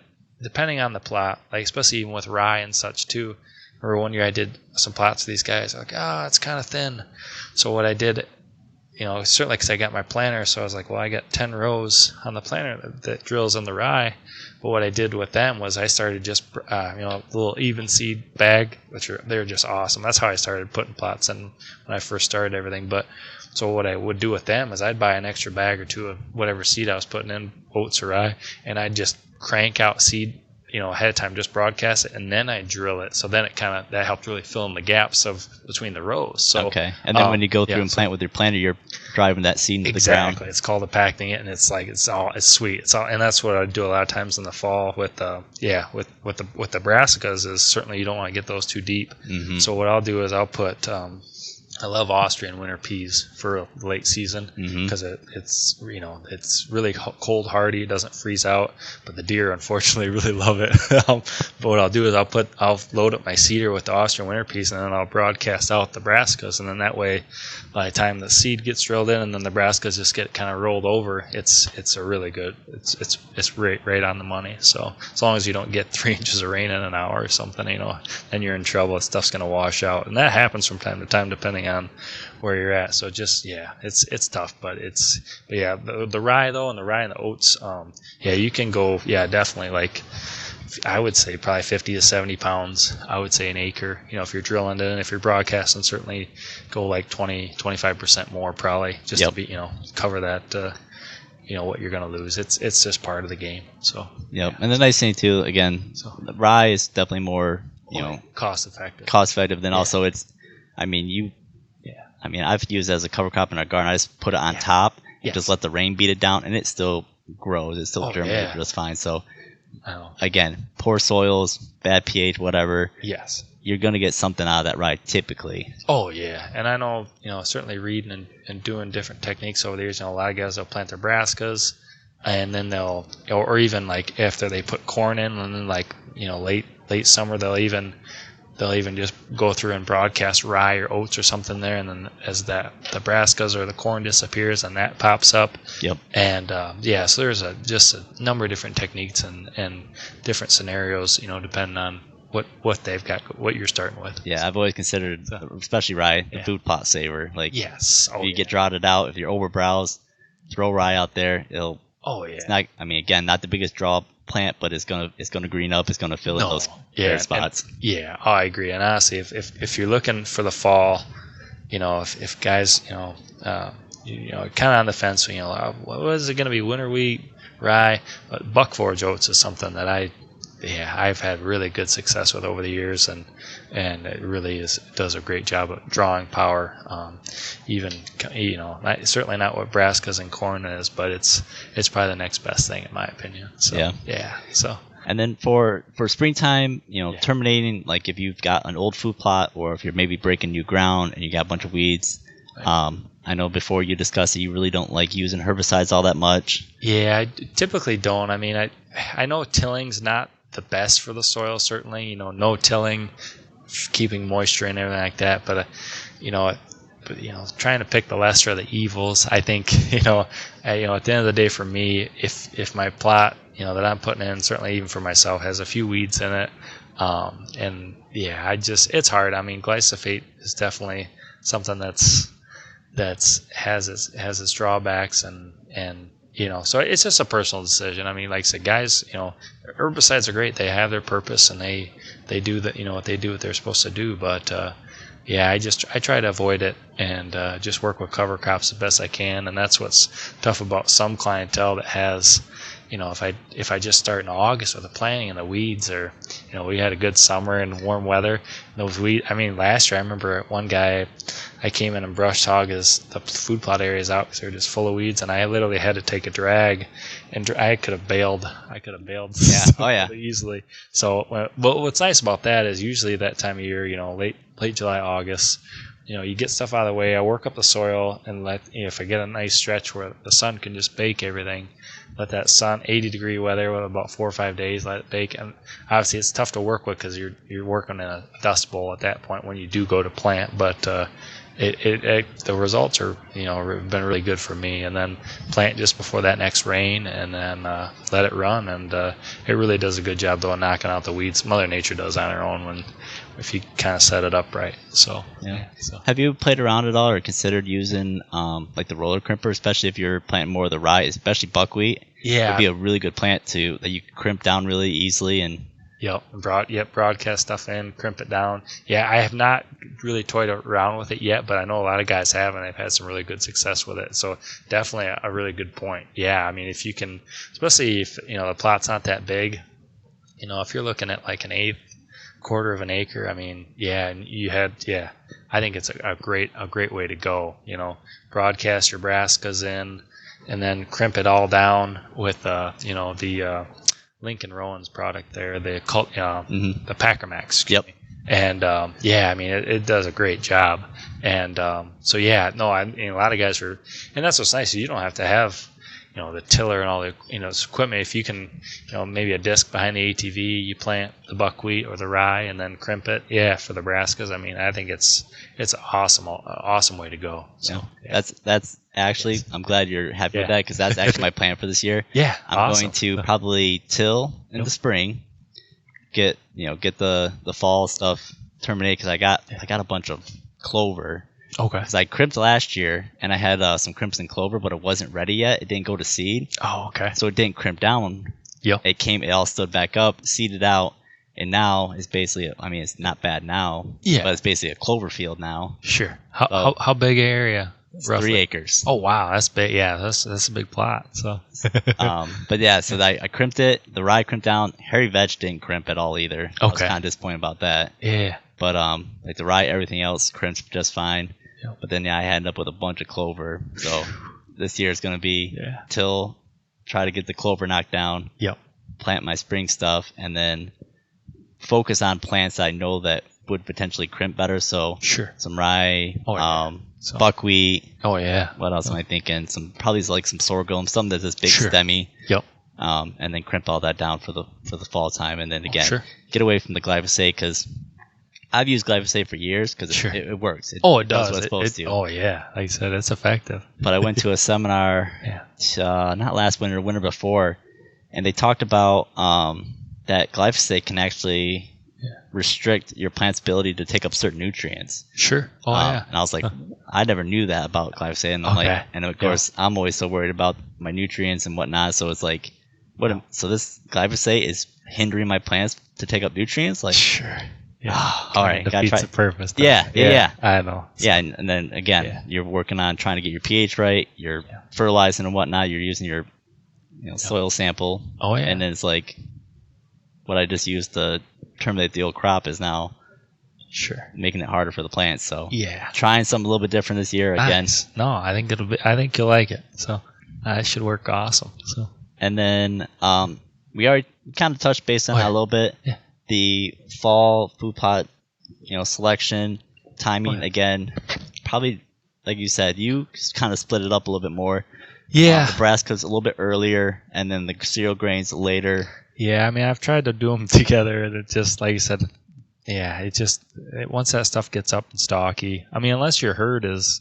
depending on the plot, especially even with rye and such too. Or one year I did some plots for these guys, it's kind of thin. So what I did certainly because I got my planter, so I was like, well, I got 10 rows on the planter that drills in the rye. But what I did with them was I started just, the little even seed bag, they're just awesome. That's how I started putting plots in when I first started everything. But so what I would do with them is I'd buy an extra bag or two of whatever seed I was putting in, oats or rye, and I'd just crank out seed, ahead of time, just broadcast it, and then I drill it. So then that helped really fill in the gaps between the rows. So okay, and then when you go through and plant with your planter, you're driving that seed into the ground. Exactly, it's called packing it, and it's like it's sweet. And that's what I do a lot of times in the fall with the brassicas. Is certainly you don't want to get those too deep. Mm-hmm. So what I'll do is I'll put. I love Austrian winter peas for late season because it's really cold hardy. It doesn't freeze out, but the deer unfortunately really love it. But what I'll do is I'll load up my seeder with the Austrian winter peas, and then I'll broadcast out the brassicas, and then that way, by the time the seed gets drilled in and then the brassicas just get kind of rolled over, it's a really good. It's right on the money. So as long as you don't get 3 inches of rain in an hour or something, then you're in trouble. Stuff's gonna wash out, and that happens from time to time depending on where you're at. So just it's tough, but the rye though, and the rye and the oats, you can go definitely, like I would say probably 50 to 70 pounds, I would say an acre, if you're drilling it, and if you're broadcasting, certainly go like 25% more probably, just to be cover that what you're going to lose. It's just part of the game. So and the nice thing too, again, the rye is definitely more cost effective than also I've used it as a cover crop in our garden. I just put it on top and just let the rain beat it down, and it still grows. It still germinates just fine. So, again, poor soils, bad pH, whatever. Yes. You're going to get something out of that rye typically. Oh, yeah. And I know, certainly reading and doing different techniques over the years, a lot of guys will plant their brassicas, and then or even like after they put corn in, and then like, late summer, they'll even just go through and broadcast rye or oats or something there, and then as the brassicas or the corn disappears, and that pops up. Yep. And so there's just a number of different techniques and different scenarios, depending on what they've got, what you're starting with. Yeah, I've always considered, especially rye, the food plot saver. Like, yes, if you get droughted out, if you're overbrowsed, throw rye out there. It'll. Oh yeah. It's not. Again, not the biggest draw plant, but it's gonna green up. It's gonna fill in those bare spots. I agree. And honestly, if you're looking for the fall, if guys, kind of on the fence, what is it going to be? Winter wheat, rye, but buck forage oats is something that I've had really good success with over the years, and it really does a great job of drawing power. Certainly not what brassicas and corn is, but it's probably the next best thing in my opinion. So so. And then for springtime, terminating, like if you've got an old food plot, or if you're maybe breaking new ground and you got a bunch of weeds. I know before you discussed that you really don't like using herbicides all that much. Yeah, I typically don't. I know tilling's not the best for the soil, certainly, no tilling, keeping moisture and everything like that, but trying to pick the lesser of the evils. I think at the end of the day, for me, if my plot that I'm putting in, certainly even for myself, has a few weeds in it, it's hard. Glyphosate is definitely something that has its drawbacks, and so it's just a personal decision. Like I said, guys, herbicides are great. They have their purpose, and they do what they're supposed to do. But I try to avoid it and just work with cover crops the best I can. And that's what's tough about some clientele that has, if I just start in August with the planting and the weeds, or we had a good summer and warm weather, and those weeds. Last year I remember one guy, I came in and brushed the food plot areas out because they were just full of weeds, and I literally had to take a drag, and I could have bailed. Easily. So, but what's nice about that is usually that time of year, late July, August, you get stuff out of the way. I work up the soil and if I get a nice stretch where the sun can just bake everything, let that sun, 80-degree weather with about 4 or 5 days, let it bake. And obviously it's tough to work with because you're working in a dust bowl at that point when you do go to plant. But the results are have been really good for me. And then plant just before that next rain, and then let it run, and it really does a good job though of knocking out the weeds. Mother Nature does on her own if you kind of set it up right. So Yeah. So Have you played around at all or considered using like the roller crimper, especially if you're planting more of the rye, especially buckwheat? yeah, It'd be a really good plant that you can crimp down really easily and. Broadcast stuff in, crimp it down. Yeah, I have not really toyed around with it yet, but I know a lot of guys have, and they've had some really good success with it. So definitely a really good point. Yeah, I mean, if you can, especially if the plot's not that big, if you're looking at like an eighth, quarter of an acre, I mean, and I think it's a great way to go. Broadcast your brassicas in, and then crimp it all down with the Lincoln Rowan's product there, the Packer Max. Yep. And I mean, it does a great job. And a lot of guys are, and that's what's nice. You don't have to have the tiller and all the this equipment. If you can maybe a disc behind the ATV, you plant the buckwheat or the rye and then crimp it. Yeah, for the brassicas. I mean, I think it's an awesome way to go. So that's actually, I'm glad you're happy with that, because that's actually my plan for this year. Yeah, I'm going to probably till in the spring, get the fall stuff terminated, because I got a bunch of clover. Okay. Because I crimped last year, and I had some crimson clover, but it wasn't ready yet. It didn't go to seed. Oh, okay. So it didn't crimp down. Yep. It all stood back up, seeded out, and now it's basically, I mean, it's not bad now. Yeah. But it's basically a clover field now. Sure. How big an area? Roughly? 3 acres. Oh wow, that's big. Yeah, that's a big plot. So. But yeah, so I crimped it. The rye crimped down. Hairy vetch didn't crimp at all either. I was kind of disappointed about that. Yeah. But like the rye, everything else crimped just fine. Yep. But then I ended up with a bunch of clover. So this year is going to be till try to get the clover knocked down. Yep. Plant my spring stuff, and then focus on plants I know that would potentially crimp better. So some rye. Buckwheat. Oh yeah. What else am I thinking? Probably like some sorghum, something that's this big stemmy. Yep. And then crimp all that down for the fall time, and then again get away from the glyphosate, because I've used glyphosate for years because it works. It does does what it's supposed to. Oh yeah, like I said, it's effective. But I went to a seminar, not last winter, winter before, and they talked about that glyphosate can actually restrict your plant's ability to take up certain nutrients. Sure. Oh yeah. And I was like, I never knew that about glyphosate, and I'm like, and of course I'm always so worried about my nutrients and whatnot. So it's like, so this glyphosate is hindering my plants to take up nutrients? Like, sure. Yeah. All right. Defeats the purpose. Yeah. I know. Yeah, and then again, you're working on trying to get your pH right. You're fertilizing and whatnot. You're using your soil sample. Oh yeah. And then it's like, what I just used to terminate the old crop is now making it harder for the plants. So trying something a little bit different this year again. No, I think you'll like it. So it should work awesome. So and then we already kind of touched base on that a little bit. Yeah. The fall food plot, selection timing again. Probably like you said, you kind of split it up a little bit more. Yeah. The brassicas a little bit earlier, and then the cereal grains later. Yeah, I mean, I've tried to do them together, and it just, like you said, once that stuff gets up and stocky, I mean, unless your herd is,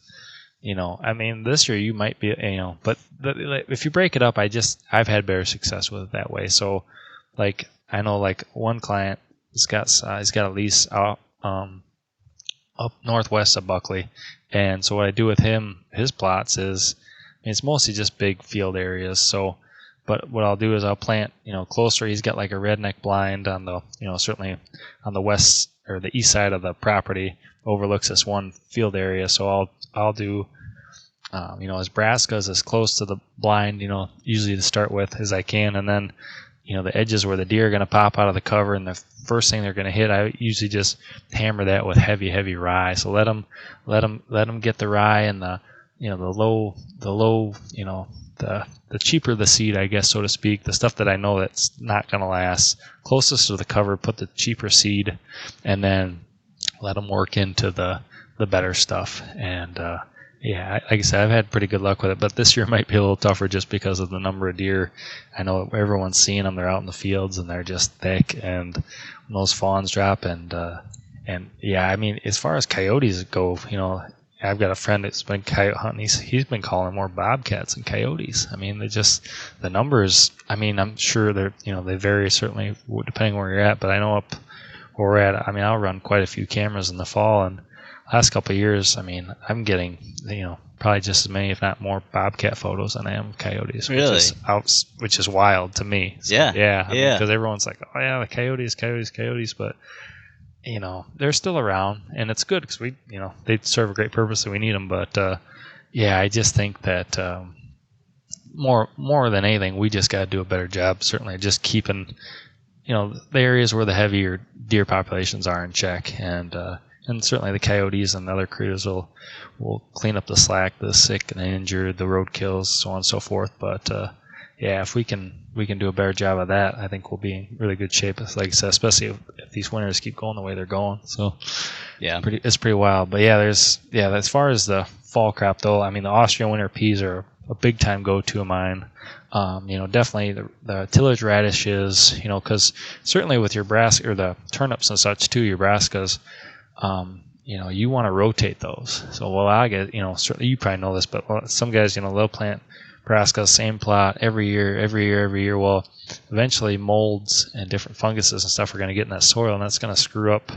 I mean, this year you might be, but if you break it up, I've had better success with it that way. So, like, I know, like, one client he's got a lease out, up northwest of Buckley, and so what I do with his plots is, I mean, it's mostly just big field areas, so. But what I'll do is I'll plant, closer. He's got like a redneck blind on the, certainly on the west or the east side of the property, overlooks this one field area. So I'll do, his brassicas as close to the blind, usually to start with as I can, and then, the edges where the deer are going to pop out of the cover, and the first thing they're going to hit, I usually just hammer that with heavy rye. So let them get the rye and the low, the cheaper the seed, I guess, so to speak, the stuff that I know that's not going to last, closest to the cover, put the cheaper seed, and then let them work into the better stuff. And like I said, I've had pretty good luck with it, but this year might be a little tougher just because of the number of deer. I know everyone's seeing them; they're out in the fields and they're just thick. And when those fawns drop, and I mean, as far as coyotes go, I've got a friend that's been coyote hunting. He's been calling more bobcats than coyotes. I mean, the numbers. I mean, I'm sure they vary certainly depending where you're at. But I know up where we're at. I mean, I'll run quite a few cameras in the fall, and last couple of years, I mean, I'm getting probably just as many, if not more, bobcat photos than I am coyotes. Really? Which is wild to me. So, yeah. Because everyone's like, oh yeah, the coyotes, but they're still around, and it's good because they serve a great purpose and we need them. But I just think that more than anything, we just got to do a better job. Certainly, just keeping the areas where the heavier deer populations are in check, and certainly the coyotes and the other critters will clean up the slack, the sick and the injured, the roadkills, so on and so forth. But if we can do a better job of that, I think we'll be in really good shape. Like I said, especially if these winters keep going the way they're going. So it's pretty wild. But as far as the fall crop though, I mean the Austrian winter peas are a big time go-to of mine. Definitely the tillage radishes, because certainly with your brassica or the turnips and such too, your brassicas, you want to rotate those. So I get, certainly you probably know this, but some guys, they'll plant brassica, same plot every year. Well, eventually molds and different funguses and stuff are going to get in that soil, and that's going to screw up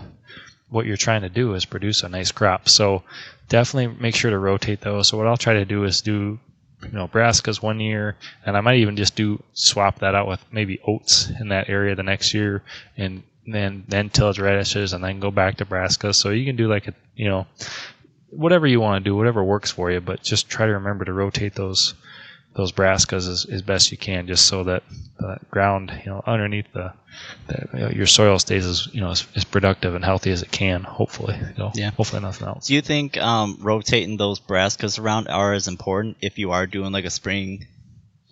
what you're trying to do is produce a nice crop. So definitely make sure to rotate those. So what I'll try to do is do brassicas one year, and I might even just swap that out with maybe oats in that area the next year, and then tillage radishes, and then go back to brassicas. So you can do like whatever you want to do, whatever works for you, but just try to remember to rotate those brassicas as best you can, just so that the ground underneath your soil stays as productive and healthy as it can. Hopefully, hopefully nothing else. Do you think rotating those brassicas around are as important if you are doing like a spring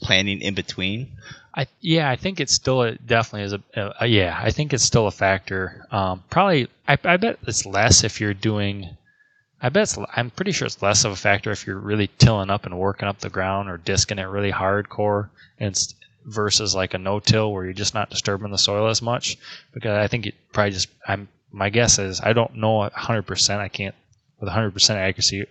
planting in between? I think it's still definitely is I think it's still a factor. Probably, I bet it's less if you're doing. I'm pretty sure it's less of a factor if you're really tilling up and working up the ground or disking it really hardcore, versus like a no-till where you're just not disturbing the soil as much. Because I think it probably just. My guess is I don't know 100%. I can't with 100% accuracy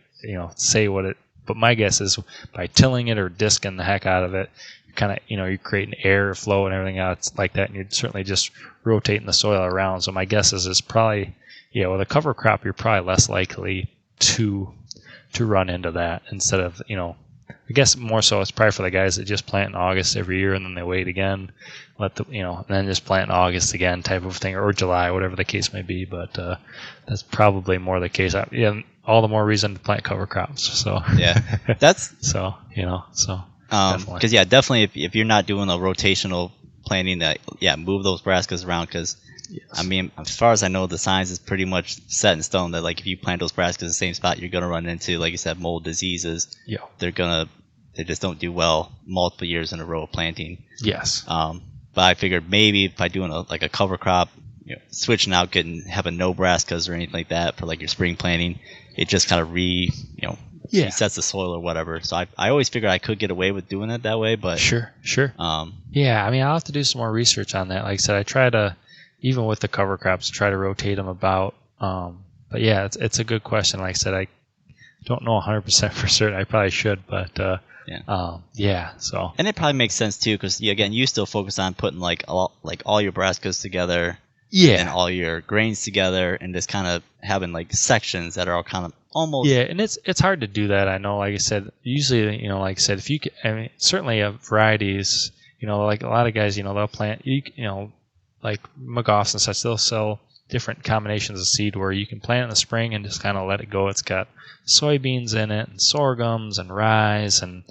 say what it. But my guess is by tilling it or disking the heck out of it, kind of you're creating air flow and everything else like that, and you're certainly just rotating the soil around. So my guess is it's probably with a cover crop you're probably less likely to run into that, instead of I guess more so it's probably for the guys that just plant in August every year and then they wait again, and then just plant in August again type of thing, or July, whatever the case may be. But that's probably more the case. All the more reason to plant cover crops. So that's so because definitely if you're not doing a rotational planting, that move those brassicas around, because I mean, as far as I know, the science is pretty much set in stone that like if you plant those brassicas in the same spot, you're gonna run into, like you said, mold diseases. They just don't do well multiple years in a row of planting. But I figured maybe by doing a cover crop, switching out, having no brassicas or anything like that for like your spring planting, it just kind of resets the soil or whatever. So I always figured I could get away with doing it that way, but sure. I mean, I'll have to do some more research on that. Like I said, I try to, even with the cover crops, try to rotate them about. But it's a good question. Like I said, I don't know 100% for certain. I probably should, but so. And it probably makes sense too, because you still focus on putting all your brassicas together, and all your grains together, and just kind of having like sections that are all kind of almost. And it's hard to do that. I know. Like I said, usually like I said, if you can, I mean, certainly varieties. Like a lot of guys, they'll plant. Like McGoffs and such, they'll sell different combinations of seed where you can plant it in the spring and just kind of let it go. It's got soybeans in it and sorghums and rye and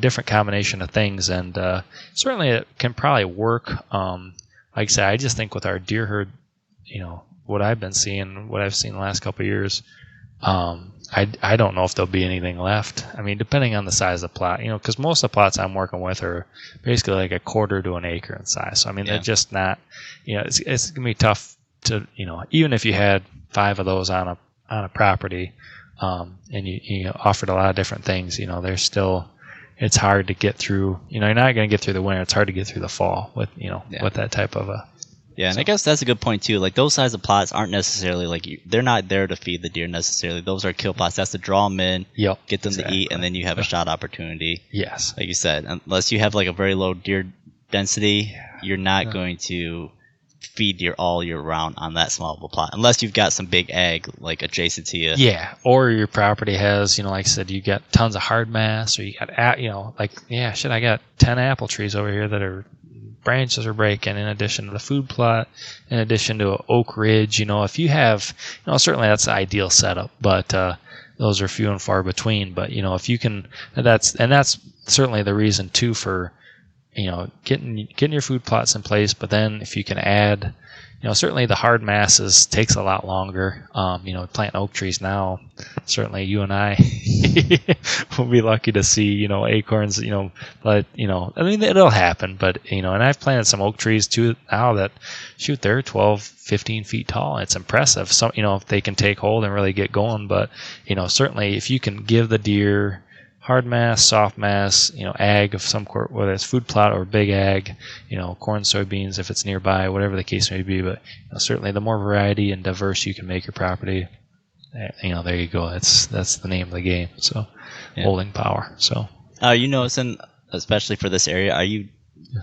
different combination of things, and certainly it can probably work. Like I said, I just think with our deer herd, what I've been seeing, what I've seen the last couple of years, I don't know if there'll be anything left. I mean, depending on the size of the plot, because most of the plots I'm working with are basically like a quarter to an acre in size. So I mean, they're just not, it's gonna be tough to, even if you had 5 of those on a property, and you offered a lot of different things, they're still, it's hard to get through. You're not going to get through the winter. It's hard to get through the fall with with that type of a Yeah, and So- I guess that's a good point too. Like those size of plots aren't necessarily like they're not there to feed the deer necessarily. Those are kill plots. That's to draw them in, Yep. get them to eat, and exactly. then you have a shot opportunity. Yes. Like you said, unless you have like a very low deer density, you're not going to feed deer all year round on that small of a plot, unless you've got some big ag like adjacent to you. Yeah, or your property has, like I said, you got tons of hard mass, or you got, I got 10 apple trees over here that are branches are breaking. In addition to the food plot, in addition to an oak ridge, if you have, certainly that's the ideal setup, but those are few and far between. But if you can, that's certainly the reason too for getting your food plots in place. But then if you can add, certainly the hard masses takes a lot longer. Planting oak trees now, certainly you and I will be lucky to see, acorns, but, I mean, it'll happen, but, and I've planted some oak trees too now that, they're 12, 15 feet tall. It's impressive. Some, if they can take hold and really get going, but, certainly if you can give the deer hard mass, soft mass, ag of some sort, whether it's food plot or big ag, corn, soybeans, if it's nearby, whatever the case may be. But certainly the more variety and diverse you can make your property, there you go. That's the name of the game. So holding power. So you noticing, especially for this area, are you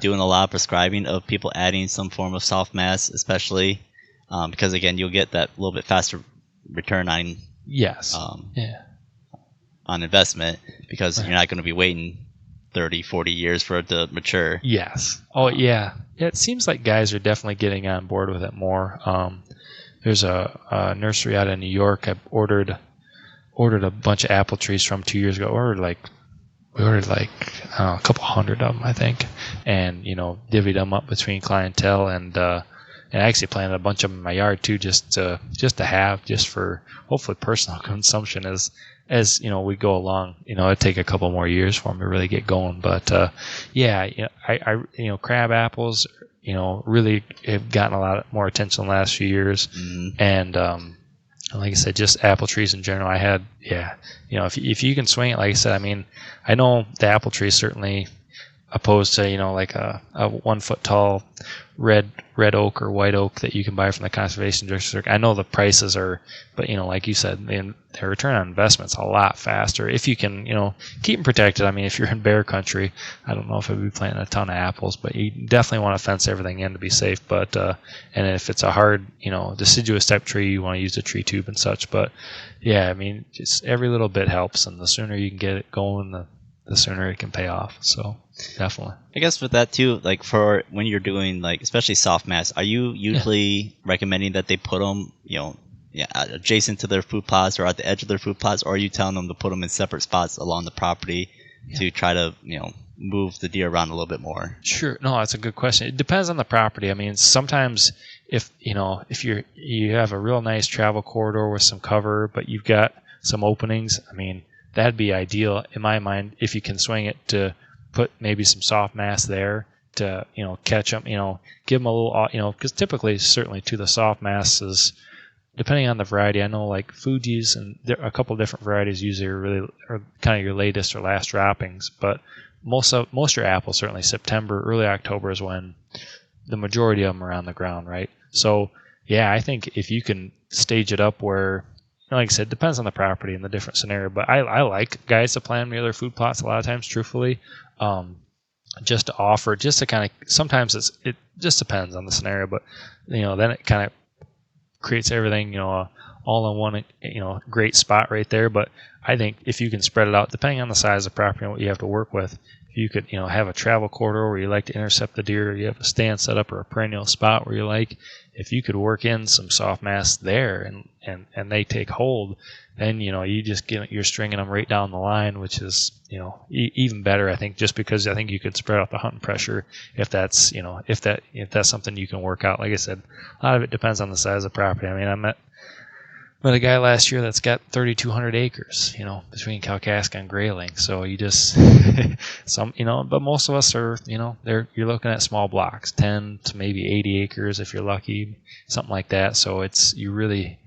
doing a lot of prescribing of people adding some form of soft mass, especially because again you'll get that little bit faster return on on investment, because you're not going to be waiting 30, 40 years for it to mature. Yes. Oh, yeah. It seems like guys are definitely getting on board with it more. There's a nursery out in New York I ordered a bunch of apple trees from 2 years ago. We ordered like a couple hundred of them, I think, and divvied them up between clientele, and I actually planted a bunch of them in my yard too, just to have, just for hopefully personal consumption as we go along. It'd take a couple more years for them to really get going, but I crab apples really have gotten a lot more attention the last few years. And like I said, just apple trees in general. I had if you can swing it, like I said, I mean, I know the apple tree is certainly opposed to like a 1 foot tall red oak or white oak that you can buy from the conservation district. I know the prices are, but like you said, their return on investment's a lot faster if you can keep them protected. I mean, if you're in bear country, I don't know if I'd be planting a ton of apples, but you definitely want to fence everything in to be safe. But and if it's a hard deciduous type tree, you want to use a tree tube and such. But I mean, just every little bit helps, and the sooner you can get it going, the sooner it can pay off. So definitely. I guess with that too, like for when you're doing like especially soft mass, are you usually recommending that they put them, adjacent to their food plots or at the edge of their food plots, or are you telling them to put them in separate spots along the property to try to move the deer around a little bit more? Sure. No, that's a good question. It depends on the property. I mean, sometimes if you have a real nice travel corridor with some cover, but you've got some openings, I mean, that'd be ideal in my mind if you can swing it to put maybe some soft mass there to catch them, give them a little, because typically certainly to the soft masses, depending on the variety, I know like Fuji's and there are a couple of different varieties usually are kind of your latest or last droppings, but most of your apples, certainly September, early October is when the majority of them are on the ground, right? So I think if you can stage it up where, like I said, depends on the property and the different scenario, but I like guys to plant near their food plots a lot of times, truthfully, just to offer, just to kind of, sometimes it just depends on the scenario, but then it kind of creates everything, all in one, great spot right there. But I think if you can spread it out, depending on the size of the property and what you have to work with, if you could, have a travel corridor where you like to intercept the deer, or you have a stand set up or a perennial spot where you like, if you could work in some soft mass there and they take hold, then you just you're stringing them right down the line, which is even better, I think, just because I think you could spread out the hunting pressure if that's if that's something you can work out. Like I said, a lot of it depends on the size of the property. I mean, I met a guy last year that's got 3,200 acres, between Kalkaska and Grayling. So you just but most of us are, you're looking at small blocks, 10 to maybe 80 acres if you're lucky, something like that. So you really,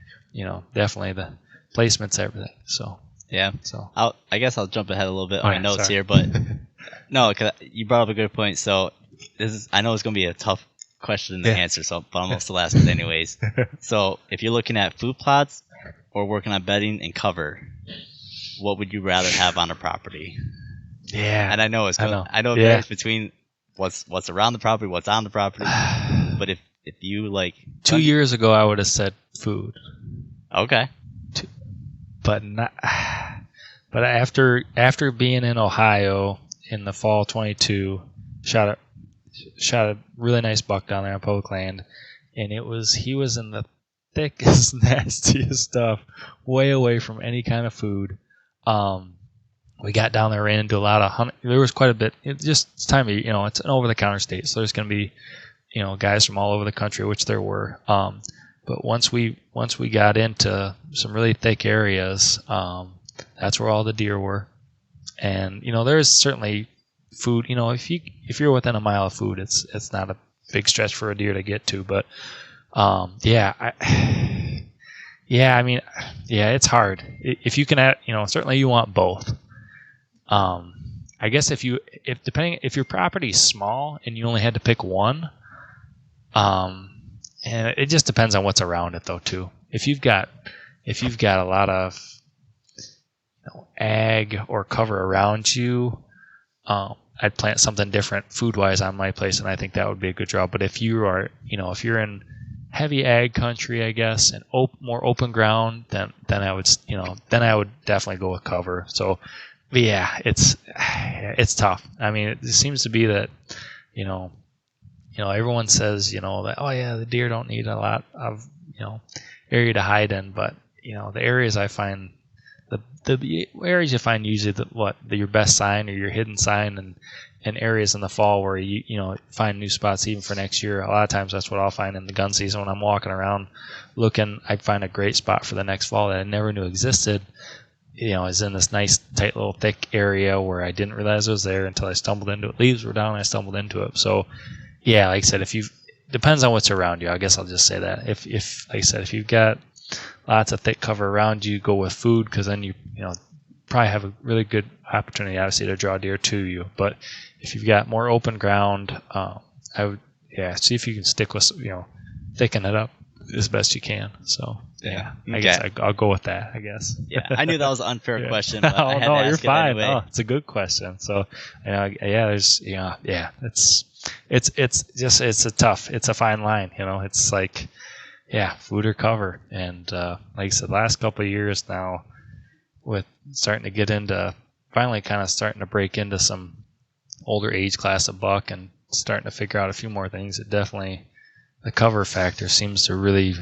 definitely the placement's everything. So I guess I'll jump ahead a little bit on my notes sorry. here, but no, because you brought up a good point. So I know it's going to be a tough question to answer, but I'm still ask it anyways. So if you're looking at food plots or working on bedding and cover, what would you rather have on a property? Yeah. And I know it varies between what's around the property, what's on the property. But if you like 2 years ago, I would have said food. Okay. But not. But after being in Ohio in the fall 22, shot a really nice buck down there on public land, and he was in the thickest, nastiest stuff, way away from any kind of food. We got down there, ran into a lot of hunting. There was quite a bit. It's time of, it's an over-the-counter state, so there's going to be, guys from all over the country, which there were. But once we got into some really thick areas, that's where all the deer were. And there's certainly food. If you're within a mile of food, it's not a big stretch for a deer to get to. But it's hard. If you can, certainly you want both. I guess if your property's small and you only had to pick one, and it just depends on what's around it though too. If you've got a lot of ag or cover around you, I'd plant something different food wise on my place, and I think that would be a good draw. But if you are, if you're in heavy ag country, I guess, and more open ground, then I would definitely go with cover. So. Yeah, it's tough. I mean, it seems to be that, everyone says, that, oh yeah, the deer don't need a lot of, area to hide in, but, the areas I find, the areas you find usually your best sign or your hidden sign, and areas in the fall where you find new spots even for next year. A lot of times that's what I'll find in the gun season when I'm walking around looking. I find a great spot for the next fall that I never knew existed. Is in this nice, tight, little, thick area where I didn't realize it was there until I stumbled into it. Leaves were down, and I stumbled into it. So, yeah, like I said, depends on what's around you. I guess I'll just say that. If like I said, if you've got lots of thick cover around you, go with food, because then you probably have a really good opportunity, obviously, to draw deer to you. But if you've got more open ground, I would, see if you can stick with, thicken it up as best you can. So I guess I'll go with that. I guess. Yeah, I knew that was an unfair question. But I had to ask you're fine. Anyway. Oh, it's a good question. So it's a fine line. It's like food or cover. And like I said, last couple of years now, with starting to get into finally kind of starting to break into some older age class of buck and starting to figure out a few more things, it definitely. The cover factor seems to really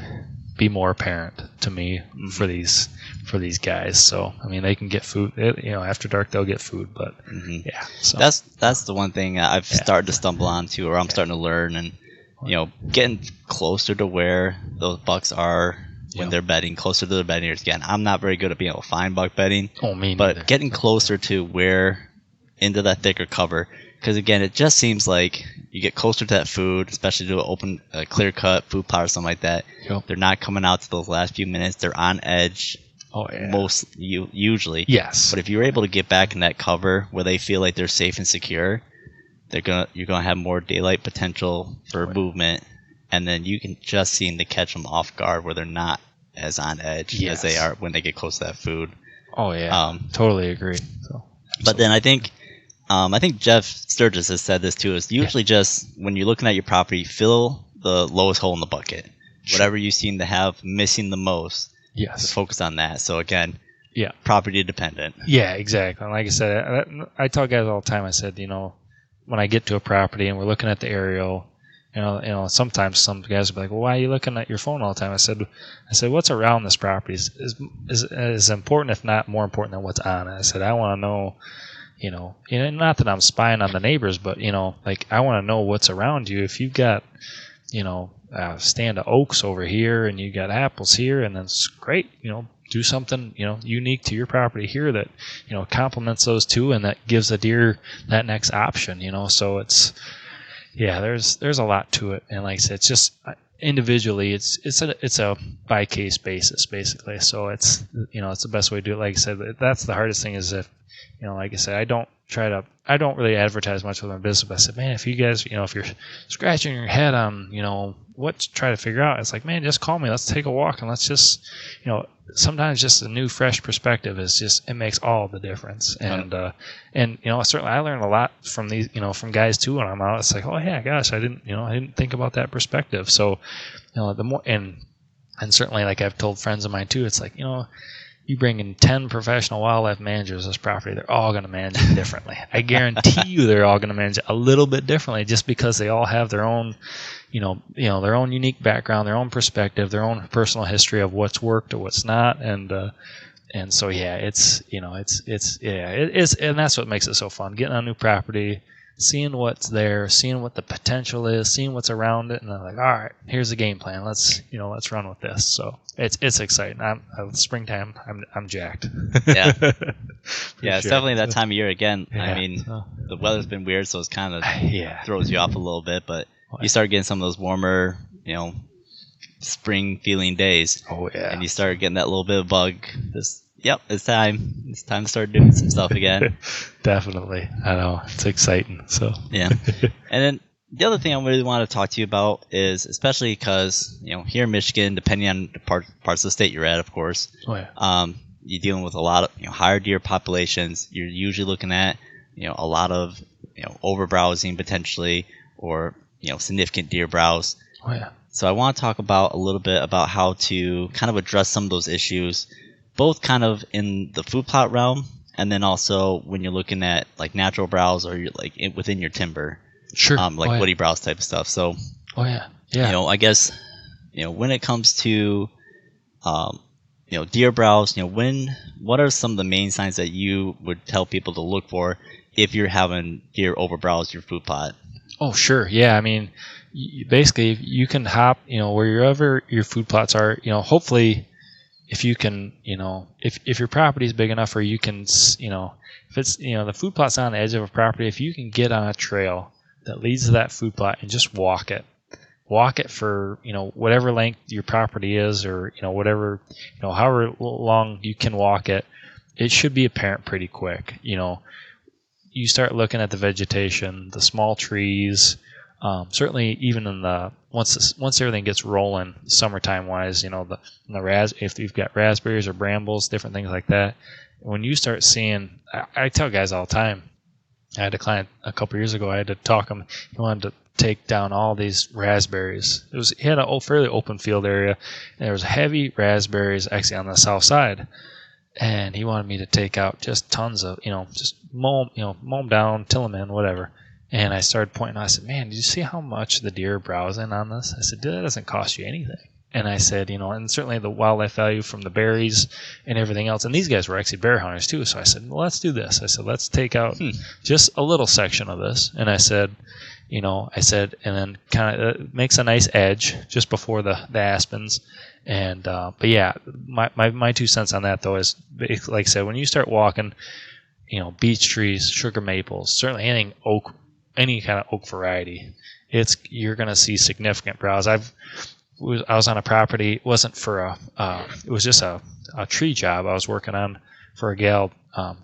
be more apparent to me for these guys. So I mean, they can get food. After dark they'll get food, but So that's the one thing I've started to stumble onto, or I'm starting to learn, and getting closer to where those bucks are when they're bedding, closer to their bedding areas. Again, I'm not very good at being able to find buck bedding. Oh, me neither. But getting closer to where into that thicker cover. Because, again, it just seems like you get closer to that food, especially to an open, clear-cut food plot or something like that. Yep. They're not coming out to those last few minutes. They're on edge usually. Yes. But if you're able to get back in that cover where they feel like they're safe and secure, you're gonna have more daylight potential for movement, and then you can just seem to catch them off guard where they're not as on edge as they are when they get close to that food. Oh, yeah. Totally agree. So, but then I think Jeff Sturgis has said this too, is usually just when you're looking at your property, fill the lowest hole in the bucket. Sure. Whatever you seem to have missing the most, to focus on that. So again, property dependent. Yeah, exactly. Like I said, I tell guys all the time, I said, when I get to a property and we're looking at the aerial, sometimes some guys will be like, well, why are you looking at your phone all the time? I said, what's around this property is important, if not more important than what's on it. I said, I want to know, not that I'm spying on the neighbors, but, I want to know what's around you. If you've got, a stand of oaks over here and you got apples here, and that's great, do something, unique to your property here that, complements those two and that gives the deer that next option, so it's, there's a lot to it. And like I said, it's just individually, it's a by case basis basically. So it's, it's the best way to do it. Like I said, that's the hardest thing is if, like I said, I don't I don't really advertise much with my business, but I said, man, if you guys, if you're scratching your head on, what to try to figure out, it's like, man, just call me. Let's take a walk and let's just, sometimes just a new, fresh perspective it makes all the difference. And certainly I learn a lot from these, from guys too when I'm out. It's like, oh yeah, gosh, I didn't think about that perspective. So, the more, and certainly like I've told friends of mine too, it's like, you bring in 10 professional wildlife managers this property, they're all going to manage it differently. I guarantee you they're all going to manage it a little bit differently just because they all have their own, their own unique background, their own perspective, their own personal history of what's worked or what's not. And so, yeah, and that's what makes it so fun. Getting on a new property, seeing what's there, seeing what the potential is, seeing what's around it, and then like, all right, here's the game plan. Let's run with this. So it's exciting. Springtime. I'm jacked. Yeah, yeah. It's definitely that time of year again. Yeah. I mean, the weather's been weird, so it's kind of throws you off a little bit. But you start getting some of those warmer, spring feeling days. Oh yeah. And you start getting that little bit of bug. Yep, it's time. It's time to start doing some stuff again. Definitely. I know. It's exciting. So yeah. And then the other thing I really want to talk to you about is, especially because, here in Michigan, depending on the parts of the state you're at, of course, you're dealing with a lot of higher deer populations. You're usually looking at, a lot of, overbrowsing potentially, or, significant deer browse. Oh yeah. So I want to talk about a little bit about how to kind of address some of those issues, both kind of in the food plot realm, and then also when you're looking at like natural browse or you're like within your timber, sure, woody browse type of stuff. So, yeah, I guess, when it comes to, deer browse, what are some of the main signs that you would tell people to look for if you're having deer overbrowse your food plot? Oh, sure, yeah. I mean, basically, you can hop, wherever your food plots are. Hopefully, if you can, if your property is big enough, or you can, if it's, the food plot's on the edge of a property, if you can get on a trail that leads to that food plot and just walk it for, whatever length your property is, or, whatever, however long you can walk it, it should be apparent pretty quick. You start looking at the vegetation, the small trees, certainly even in the once everything gets rolling, summertime wise, if you've got raspberries or brambles, different things like that. When you start seeing, I tell guys all the time. I had a client a couple years ago. I had to talk him. He wanted to take down all these raspberries. He had a fairly open field area, and there was heavy raspberries actually on the south side. And he wanted me to take out just tons of, just mow them down, till them in, whatever. And I started pointing out, I said, man, did you see how much the deer are browsing on this? I said, that doesn't cost you anything. And I said, and certainly the wildlife value from the berries and everything else. And these guys were actually bear hunters too. So I said, well, let's do this. I said, let's take out just a little section of this. And I said, and then kind of makes a nice edge just before the aspens. And, but yeah, my 2 cents on that though is, like I said, when you start walking, beech trees, sugar maples, certainly anything oak, any kind of oak variety, you're going to see significant browse. I was on a property. It wasn't for it was just a tree job I was working on for a gal,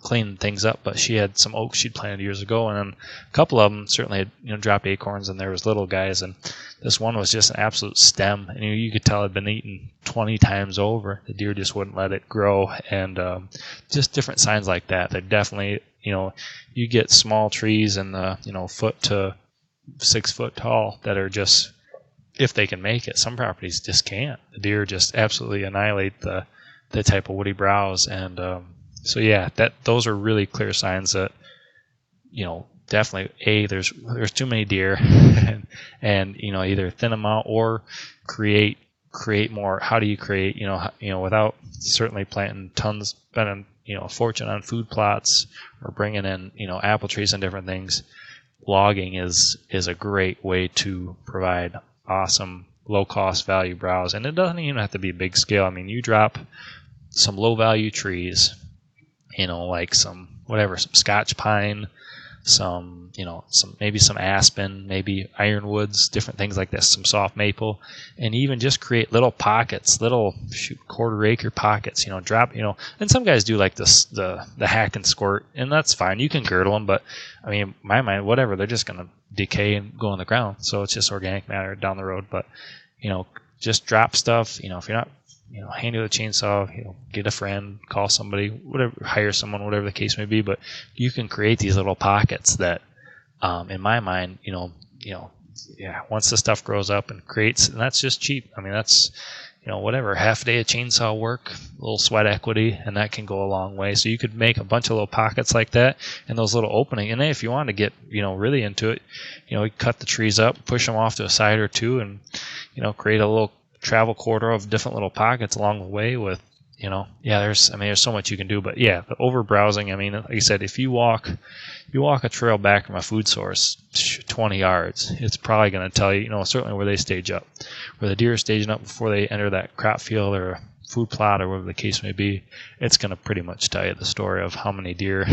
cleaning things up. But she had some oaks she'd planted years ago, and then a couple of them certainly had dropped acorns, and there was little guys, and this one was just an absolute stem, and you could tell it had been eaten 20 times over. The deer just wouldn't let it grow, and just different signs like that. They definitely, you get small trees in the foot to 6 foot tall that are just, if they can make it. Some properties just can't. The deer just absolutely annihilate the type of woody browse, and so yeah, those are really clear signs that definitely there's too many deer, and either thin them out or create more. How do you create without certainly planting tons, spending a fortune on food plots or bringing in apple trees and different things? Logging is a great way to provide awesome low cost value browse, and it doesn't even have to be big scale. I mean, you drop some low value trees, like some Scotch pine, maybe some aspen, maybe ironwoods, different things like this, some soft maple, and even just create little pockets, little quarter-acre pockets. Drop. And some guys do like this the hack and squirt, and that's fine. You can girdle them, but I mean, in my mind, whatever, they're just gonna decay and go in the ground. So it's just organic matter down the road. But just drop stuff. If you're not handle the chainsaw, get a friend, call somebody, whatever, hire someone, whatever the case may be. But you can create these little pockets that, in my mind, once the stuff grows up and creates, and that's just cheap. I mean, that's, whatever, half a day of chainsaw work, a little sweat equity, and that can go a long way. So you could make a bunch of little pockets like that and those little openings. And then if you want to get, really into it, you cut the trees up, push them off to a side or two, and, create a little travel corridor of different little pockets along the way with, there's so much you can do. But yeah, the over browsing, like I said, if you walk a trail back from a food source 20 yards, it's probably going to tell you, certainly where they stage up, where the deer are staging up before they enter that crop field or food plot or whatever the case may be. It's going to pretty much tell you the story of how many deer.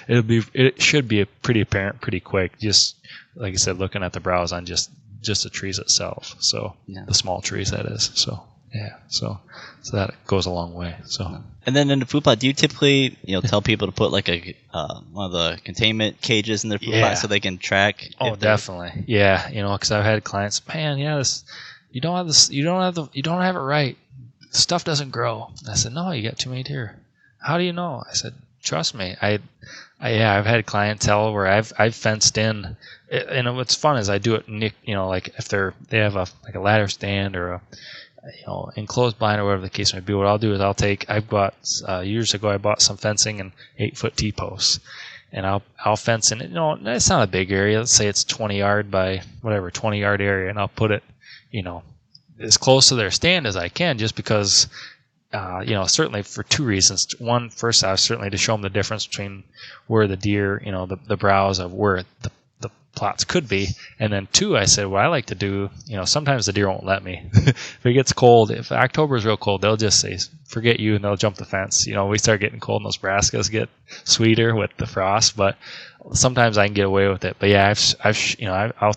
It should be pretty apparent pretty quick, just like I said, looking at the browse on just the trees itself. So the small trees, that is. So yeah, so that goes a long way. So and then in the food plot, do you typically tell people to put like a one of the containment cages in their food plot so they can track? Oh, definitely. Yeah, because I've had clients, man, you don't have it right. Stuff doesn't grow. I said, no, you got too many deer. How do you know? I said, trust me. I've had clientele where I've fenced in, and what's fun is I do it, like if they have a ladder stand or a enclosed blind or whatever the case may be. What I'll do is years ago I bought some fencing and 8-foot T-posts, and I'll fence in it. It's not a big area. Let's say it's 20 yard by whatever 20 yard area, and I'll put it as close to their stand as I can, just because. Certainly for two reasons. One, first off, certainly to show them the difference between where the deer, the browse of where the plots could be. And then two, I said, what I like to do, sometimes the deer won't let me. If it gets cold, if October is real cold, they'll just say, forget you, and they'll jump the fence. We start getting cold and those brassicas get sweeter with the frost, but sometimes I can get away with it. But yeah, I'll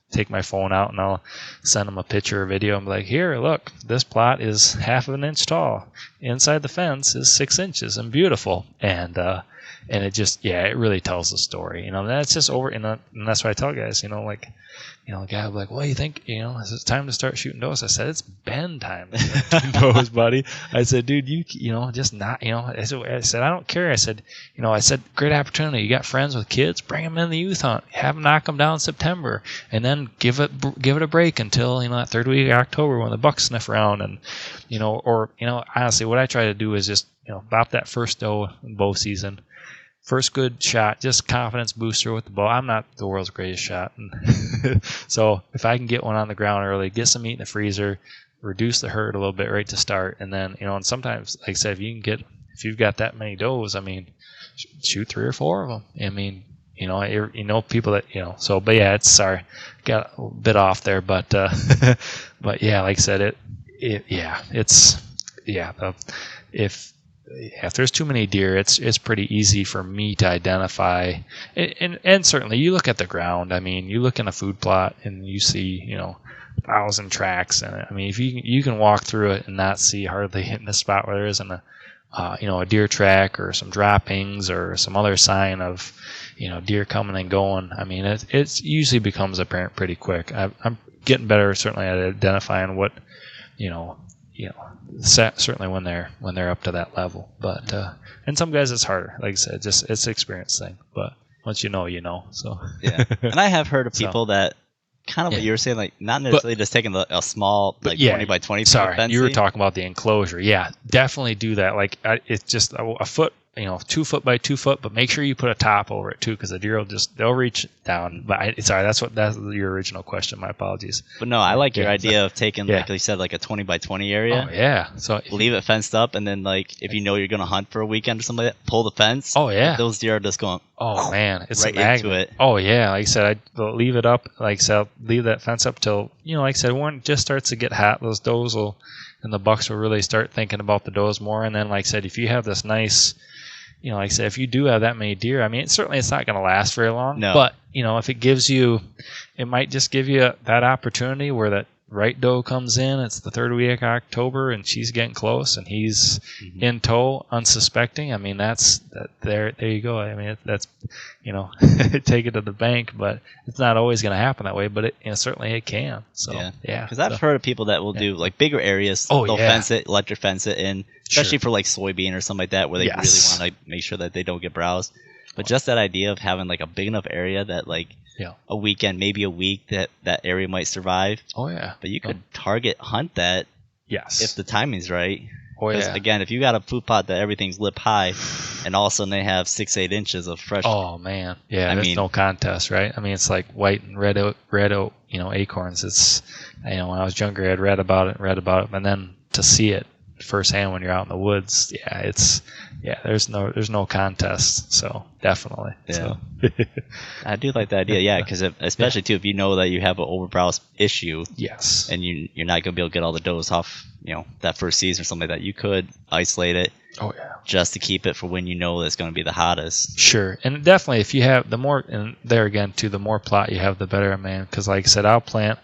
take my phone out and I'll send them a picture or video and be like, here, look, this plot is half of an inch tall. Inside the fence is 6 inches and beautiful. And it just, it really tells the story. That's just over, and that's why I tell guys, the guy will be like, well, you think, is it time to start shooting does? I said, it's been time to start shooting does, buddy. I said, dude, just not, I said, I don't care. I said, great opportunity. You got friends with kids, bring them in the youth hunt, have them knock them down in September, and then give it a break until, that third week of October when the bucks sniff around. And, honestly, what I try to do is just, about that first doe in bow season, first good shot, just confidence booster with the bow. I'm not the world's greatest shot. So if I can get one on the ground early, get some meat in the freezer, reduce the herd a little bit right to start. And then, and sometimes, like I said, if you've got that many does, shoot 3 or 4 of them. People that, so, but yeah, sorry, got a bit off there, but like I said, if there's too many deer, it's pretty easy for me to identify. And certainly you look at the ground. You look in a food plot and you see, 1,000 tracks. And if you can walk through it and not see hardly hitting a spot where there isn't a deer track or some droppings or some other sign of, deer coming and going. It usually becomes apparent pretty quick. I'm getting better certainly at identifying what, certainly when they're up to that level. But and some guys it's harder. Like I said, just it's an experience thing. But once you know. So yeah. And I have heard of people that kind of what you were saying, like not necessarily just taking a small 20 by 20 sorry, you were talking about the enclosure. Yeah, definitely do that. Like it's just a foot. 2 foot by 2 foot, but make sure you put a top over it too, because the deer they'll reach down. But sorry, that's your original question. My apologies. But no, I like your idea of taking, like you said, like a 20 by 20 area. Oh yeah. So leave it fenced up, and then if you know you're gonna hunt for a weekend or something like that, pull the fence. Oh yeah. Those deer are just going. Oh man, it's right into it. Oh yeah, like I said, I'll leave it up. Like I said, I'll leave that fence up till like I said, when it just starts to get hot, those does and the bucks will really start thinking about the does more. And then, like I said, if you have this nice like I said, if you do have that many deer, I mean, it's not going to last very long. No. But if it might just give you that opportunity where that right doe comes in. It's the third week of October, and she's getting close, and he's in tow, unsuspecting. I mean, that's that. There you go. I mean, that's take it to the bank, but it's not always going to happen that way. But certainly it can. So yeah. Because I've heard of people that will do like bigger areas. Oh, they'll fence it, electric fence it in, especially Sure. for like soybean or something like that, where they really want to make sure that they don't get browsed. But just that idea of having like a big enough area that like a weekend, maybe a week, that area might survive. Oh yeah. But you could target hunt that. Yes. If the timing's right. Oh yeah. Again, if you got a food plot that everything's lip high, and all of a sudden they have 6-8 inches of fresh. Oh man. Yeah. There's no contest, right? I mean, it's like white and red oak, acorns. It's when I was younger, I'd read about it, and then to see it firsthand when you're out in the woods, there's no contest. So definitely. Yeah. So. I do like the idea, because especially too if you know that you have an overbrowse issue. Yes. And you're not gonna be able to get all the does off, that first season or something like that. You could isolate it. Oh yeah. Just to keep it for when you know it's going to be the hottest. Sure, and definitely if you have the more, and there again too, the more plot you have, the better, man. Because like I said, I'll plant,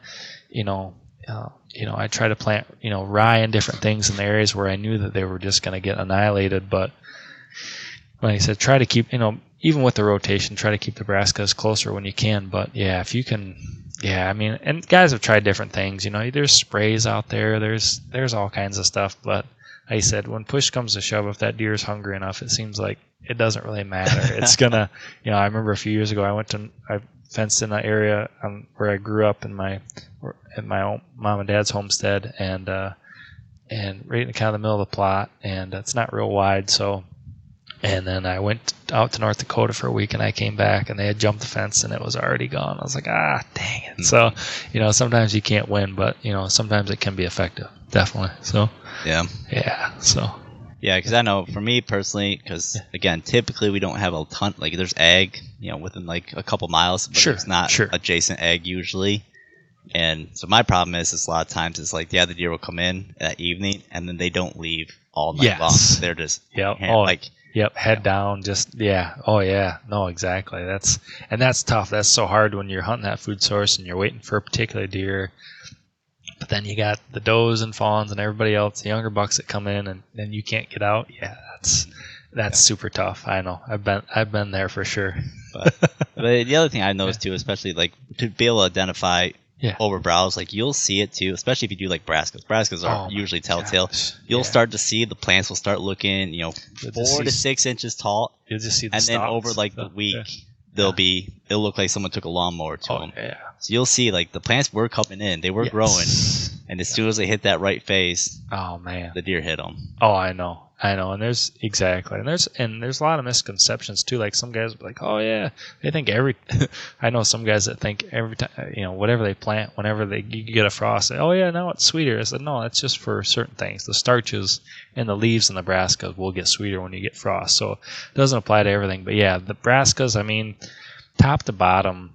I try to plant, rye and different things in the areas where I knew that they were just going to get annihilated. But like I said, try to keep, even with the rotation, try to keep the brassicas closer when you can. But yeah, if you can, I mean, and guys have tried different things. There's sprays out there. There's all kinds of stuff. But like I said, when push comes to shove, if that deer is hungry enough, it seems like it doesn't really matter. It's gonna, I remember a few years ago, I fenced in an area where I grew up at my own mom and dad's homestead, and right in kind of the middle of the plot, and it's not real wide. So, and then I went out to North Dakota for a week, and I came back, and they had jumped the fence, and it was already gone. I was like, dang it. So, sometimes you can't win, but sometimes it can be effective, definitely. So, yeah. So. Yeah, because I know for me personally, because again, typically we don't have a ton. Like there's ag, within like a couple miles, but it's not adjacent ag usually. And so my problem is a lot of times it's like the deer will come in that evening and then they don't leave all night long. They're just head down, just oh yeah, no, exactly. That's tough. That's so hard when you're hunting that food source and you're waiting for a particular deer. But then you got the does and fawns and everybody else, the younger bucks that come in, and then you can't get out. Yeah, that's super tough. I know. I've been there for sure. But the other thing I noticed too, especially like to be able to identify overbrowse, like you'll see it too, especially if you do like brassicas. Brassicas are usually telltale. You'll start to see the plants will start looking, 4 to 6 inches tall. You'll just see the and stalks. then over like the week. It'll look like someone took a lawnmower to them. Yeah. So you'll see like the plants were coming in, they were growing, and as soon as they hit that right phase, oh man, the deer hit them. Oh, I know, and there's a lot of misconceptions too. Like some guys are like, oh yeah, they think I know some guys that think every time, whatever they plant, whenever you get a frost, say, oh yeah, now it's sweeter. I said, no, that's just for certain things. The starches and the leaves in the brassicas will get sweeter when you get frost, so it doesn't apply to everything. But yeah, the brassicas, I mean, top to bottom,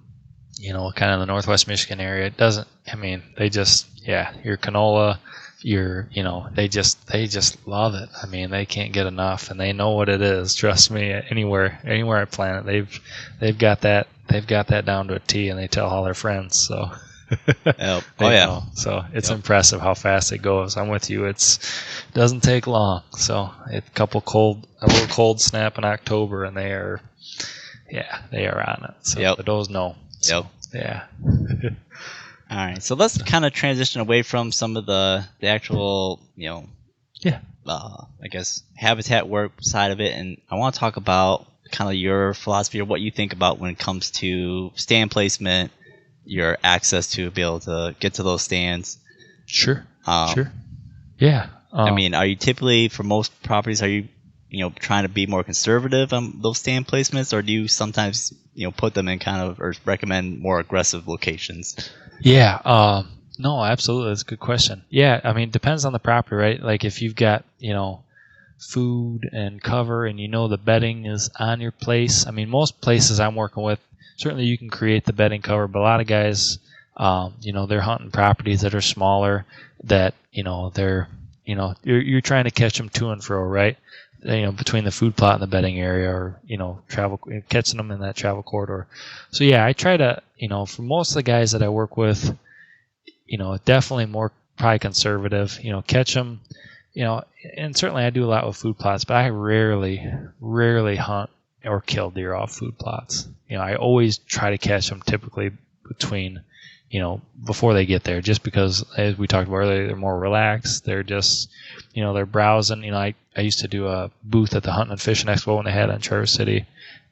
kind of the Northwest Michigan area, it doesn't. I mean, they just your canola. They just love it. I mean, they can't get enough, and they know what it is. Trust me, anywhere I plant it, they've got that down to a T, and they tell all their friends. So, know. So it's impressive how fast it goes. I'm with you. It doesn't take long. So a little cold snap in October, and they are on it. So the does know. So, yeah. All right, so let's kind of transition away from some of the actual, I guess, habitat work side of it, and I want to talk about kind of your philosophy or what you think about when it comes to stand placement, your access to be able to get to those stands. Sure. Sure. Yeah. I mean, are you typically, for most properties, are you trying to be more conservative on those stand placements, or do you sometimes, put them in kind of, or recommend more aggressive locations? Yeah. No, absolutely. That's a good question. Yeah. I mean, it depends on the property, right? Like if you've got, food and cover and the bedding is on your place. I mean, most places I'm working with, certainly you can create the bedding cover, but a lot of guys, they're hunting properties that are smaller that, they're, you're trying to catch them to and fro, right? between the food plot and the bedding area, or catching them in that travel corridor. So yeah, I try to, for most of the guys that I work with, definitely more probably conservative, catch them, and certainly I do a lot with food plots, but I rarely hunt or kill deer off food plots. I always try to catch them typically between, before they get there, just because, as we talked about earlier, they're more relaxed. They're just, they're browsing. I used to do a booth at the Hunting and Fishing Expo when they had it in Traverse City,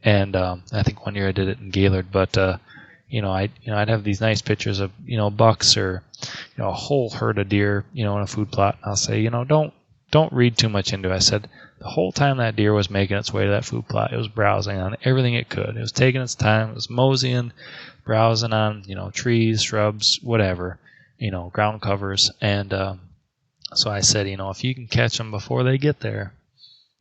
and I think one year I did it in Gaylord, but I'd have these nice pictures of bucks or a whole herd of deer in a food plot. I'll say don't read too much into it. I said the whole time that deer was making its way to that food plot, it was browsing on everything it could. It was taking its time. It was moseying, browsing on trees, shrubs, whatever, ground covers. And so I said, if you can catch them before they get there,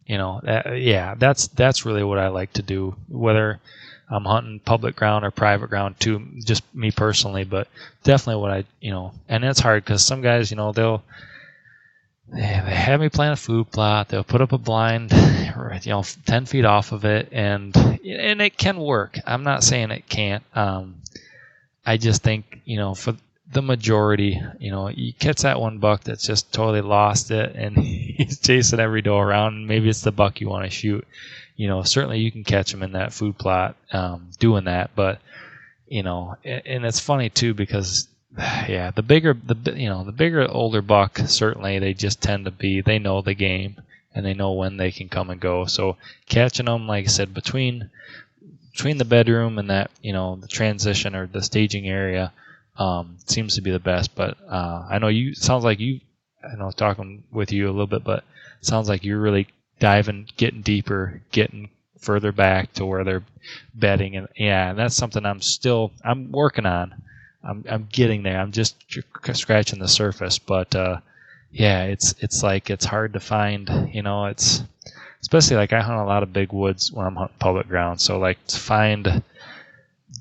that's really what I like to do, whether I'm hunting public ground or private ground too, just me personally, but definitely what and it's hard because some guys, they have me plant a food plot, they'll put up a blind, 10 feet off of it, and it can work. I'm not saying it can't. I just think, for the majority, you catch that one buck that's just totally lost it and he's chasing every doe around. Maybe it's the buck you want to shoot. Certainly you can catch him in that food plot doing that. But, and it's funny too because, the bigger older buck, certainly they just tend to they know the game and they know when they can come and go. So catching them, like I said, between the bedroom and that, the transition or the staging area seems to be the best. But I know talking with you a little bit, but it sounds like you're really diving, getting deeper, getting further back to where they're bedding. And that's something I'm working on. I'm getting there. I'm just scratching the surface, but it's like it's hard to find. It's especially like I hunt a lot of big woods when I'm hunting public ground. So like to find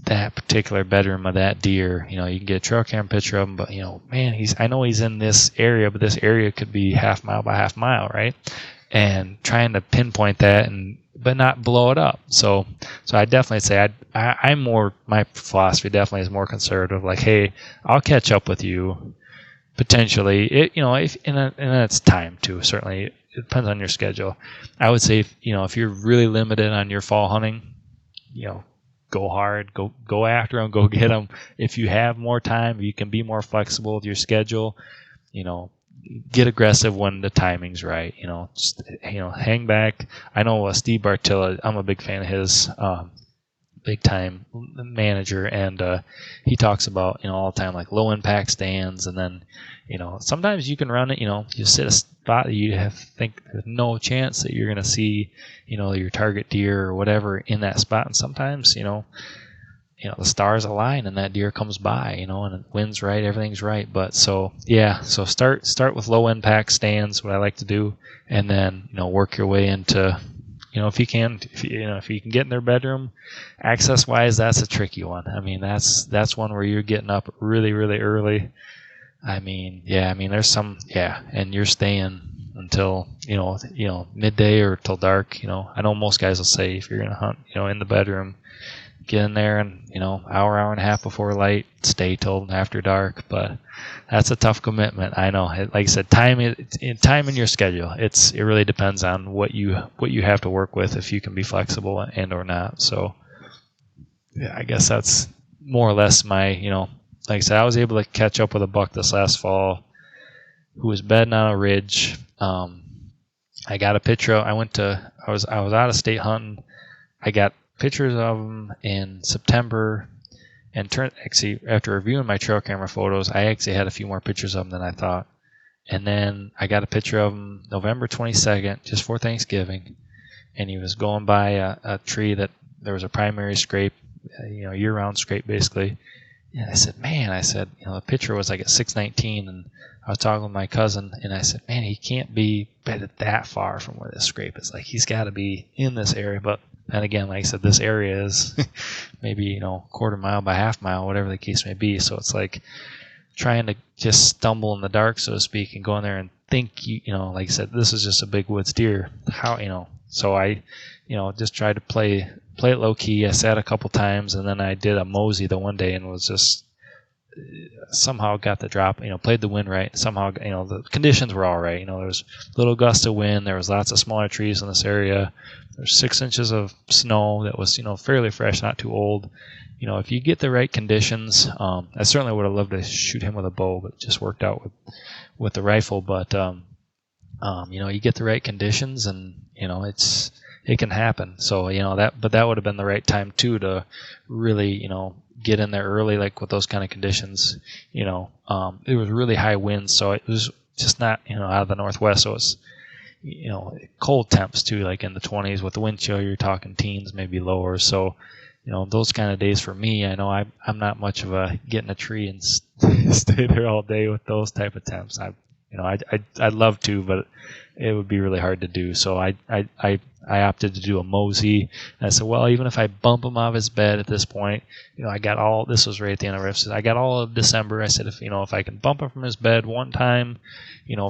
that particular bedroom of that deer, you can get a trail camera picture of him, but man, I know he's in this area, but this area could be half mile by half mile, right? And trying to pinpoint that but not blow it up. So I definitely say I'm more, my philosophy definitely is more conservative. Like, hey, I'll catch up with you potentially. If and it's time too. Certainly, it depends on your schedule. I would say if you're really limited on your fall hunting, go hard, go after them, go get them. If you have more time, you can be more flexible with your schedule. Get aggressive when the timing's right. Just hang back. I know Steve Bartilla, I'm a big fan of his, big time manager, and he talks about all the time like low impact stands, and then sometimes you can run it. You sit a spot that you think there's no chance that you're going to see your target deer or whatever in that spot, and sometimes the stars align and that deer comes by, and the wind's right, everything's right. But so start with low impact stands, what I like to do, and then work your way into if you can get in their bedroom. Access wise, that's a tricky one. I mean, that's one where you're getting up really, really early. There's some, and you're staying until midday or till dark. I know most guys will say if you're gonna hunt in the bedroom, get in there and hour and a half before light, stay till after dark. But that's a tough commitment. I know. Like I said, time in your schedule. It really depends on what you have to work with, if you can be flexible and or not. So I guess that's more or less my like I said, I was able to catch up with a buck this last fall who was bedding on a ridge. I got a picture. I was out of state hunting. I got pictures of him in September, and actually after reviewing my trail camera photos, I actually had a few more pictures of him than I thought. And then I got a picture of him November 22nd, just for Thanksgiving, and he was going by a tree that there was a primary scrape, year-round scrape basically. And I said, the picture was like at 6:19, and I was talking with my cousin, and I said, man, he can't be bedded that far from where this scrape is. Like, he's got to be in this area. But then again, like I said, this area is maybe, quarter mile by half mile, whatever the case may be. So it's like trying to just stumble in the dark, so to speak, and go in there and think like I said, this is just a big woods deer. How So I, just tried to play it low key. I sat a couple times, and then I did a mosey the one day, and was just somehow got the drop. Played the wind right. Somehow, the conditions were all right. There was a little gust of wind. There was lots of smaller trees in this area. There's 6 inches of snow that was fairly fresh, not too old. If you get the right conditions, I certainly would have loved to shoot him with a bow, but it just worked out with the rifle. But you get the right conditions, and it can happen. So that would have been the right time too to really get in there early, like with those kind of conditions. It was really high winds, so it was just not out of the northwest, so it's cold temps too, like in the 20s with the wind chill. You're talking teens, maybe lower. So those kind of days for me, I know I'm not much of a get in a tree and stay there all day with those type of temps. I'd love to, but it would be really hard to do. So I opted to do a mosey. And I said, well, even if I bump him off his bed at this point, I got this was right at the end of riff. I got all of December. I said, if I can bump him from his bed one time,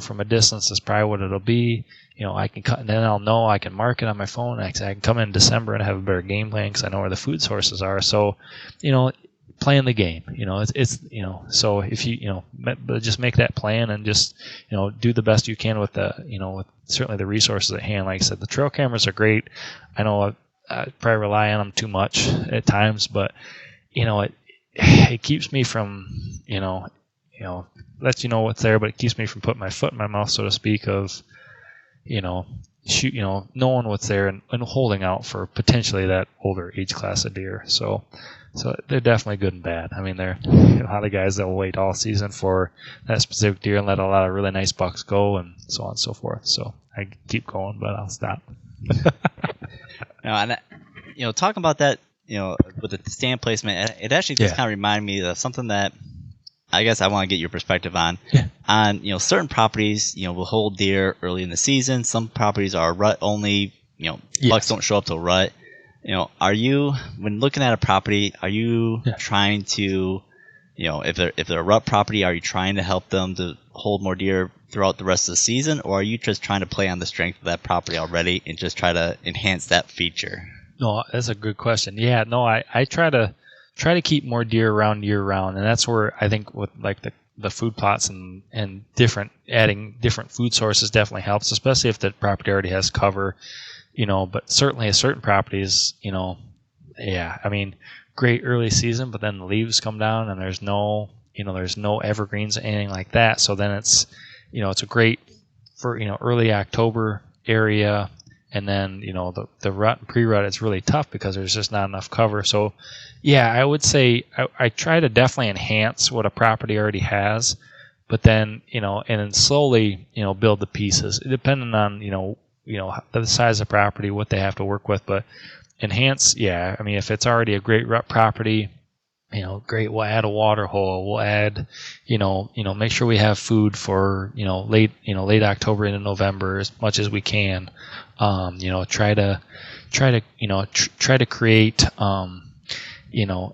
from a distance, that's probably what it'll be. I can cut, and then I'll know I can mark it on my phone. I can come in December and have a better game plan because I know where the food sources are. So, playing the game, it's so if you just make that plan and just do the best you can with with certainly the resources at hand. Like I said, the trail cameras are great. I know I probably rely on them too much at times, but it keeps me from lets you know what's there, but it keeps me from putting my foot in my mouth, so to speak, of knowing what's there and holding out for potentially that older age class of deer. So they're definitely good and bad. I mean, there are a lot of guys that will wait all season for that specific deer and let a lot of really nice bucks go, and so on and so forth. So I keep going, but I'll stop. Talking about that, with the stand placement, it actually just kind of reminded me of something that I guess I want to get your perspective on. Yeah. On certain properties, will hold deer early in the season. Some properties are rut only. Bucks don't show up till rut. Are you, when looking at a property, are you trying to, if they're a rut property, are you trying to help them to hold more deer throughout the rest of the season, or are you just trying to play on the strength of that property already and just try to enhance that feature? No, that's a good question. Yeah, no, I try to keep more deer around year round, and that's where I think with like the food plots and adding different food sources definitely helps, especially if the property already has cover. But certainly certain properties, I mean, great early season, but then the leaves come down and there's no evergreens or anything like that. So then it's, it's a great for, early October area. And then, the rut and pre-rut, it's really tough because there's just not enough cover. So, yeah, I would say I try to definitely enhance what a property already has, but then, and then slowly, build the pieces, depending on, the size of the property, what they have to work with. But enhance, I mean, if it's already a great rut property, great, we'll add a water hole. We'll add, make sure we have food for, late October into November as much as we can. Try to create,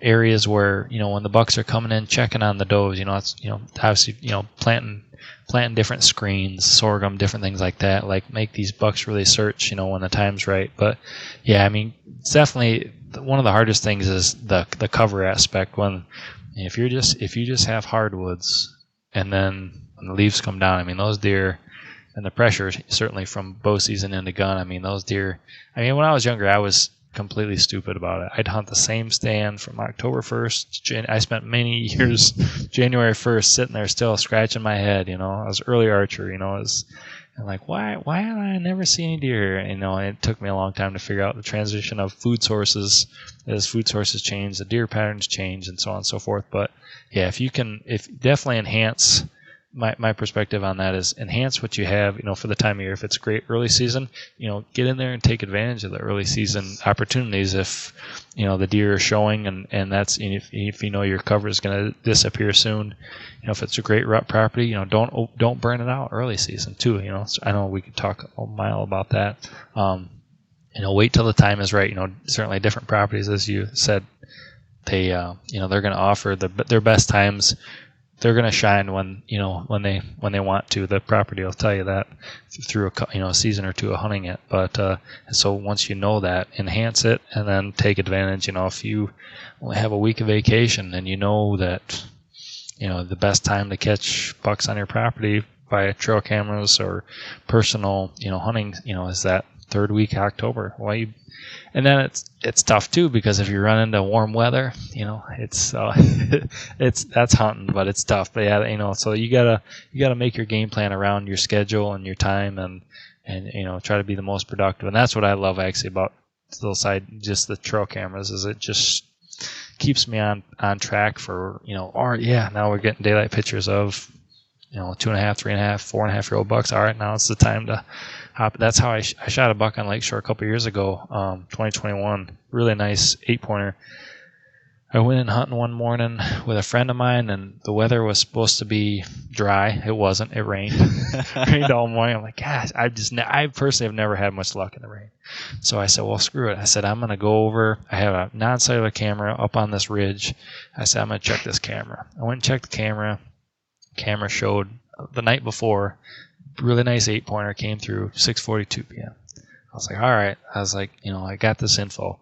areas where, when the bucks are coming in, checking on the does, it's, obviously, planting different screens, sorghum, different things like that, like make these bucks really search, when the time's right. But yeah, I mean, it's definitely one of the hardest things is the cover aspect. When if you just have hardwoods and then when the leaves come down, I mean, those deer and the pressure certainly from bow season into gun, I mean, those deer, I mean, when I was younger, I was completely stupid about it. I'd hunt the same stand from October 1st. I spent many years January 1st sitting there still scratching my head. I was early archer. And like, why have I never seen any deer? And it took me a long time to figure out the transition of food sources. As food sources change, the deer patterns change, and so on and so forth. But yeah, if definitely enhance. My perspective on that is enhance what you have, for the time of year. If it's great early season, get in there and take advantage of the early season opportunities. If, the deer are showing and that's, if your cover is going to disappear soon, if it's a great rut property, don't burn it out early season too. I know we could talk a mile about that. Wait till the time is right. Certainly different properties, as you said, they, they're going to offer their best times they're gonna shine when when they want to. The property will tell you that through a season or two of hunting it. But so once you know that, enhance it and then take advantage. If you only have a week of vacation and you know that the best time to catch bucks on your property by trail cameras or personal hunting is that third week of October. And then it's tough too, because if you run into warm weather, it's that's hunting, but it's tough. But yeah, so you gotta make your game plan around your schedule and your time, and try to be the most productive. And that's what I love actually about just the trail cameras, is it just keeps me on track for now we're getting daylight pictures of 2.5, 3.5, 4.5-year-old bucks. All right, now it's the time to hop. That's how I shot a buck on Lakeshore a couple years ago, 2021. Really nice 8-pointer. I went in hunting one morning with a friend of mine, and the weather was supposed to be dry. It wasn't. It rained. Rained all morning. I'm like, gosh, I personally have never had much luck in the rain. So I said, well, screw it. I said, I'm going to go over. I have a non-cellular camera up on this ridge. I said, I'm going to check this camera. I went and checked the camera. Camera showed the night before, really nice 8-pointer came through 6:42 p.m. I was like, all right. I was like, I got this info.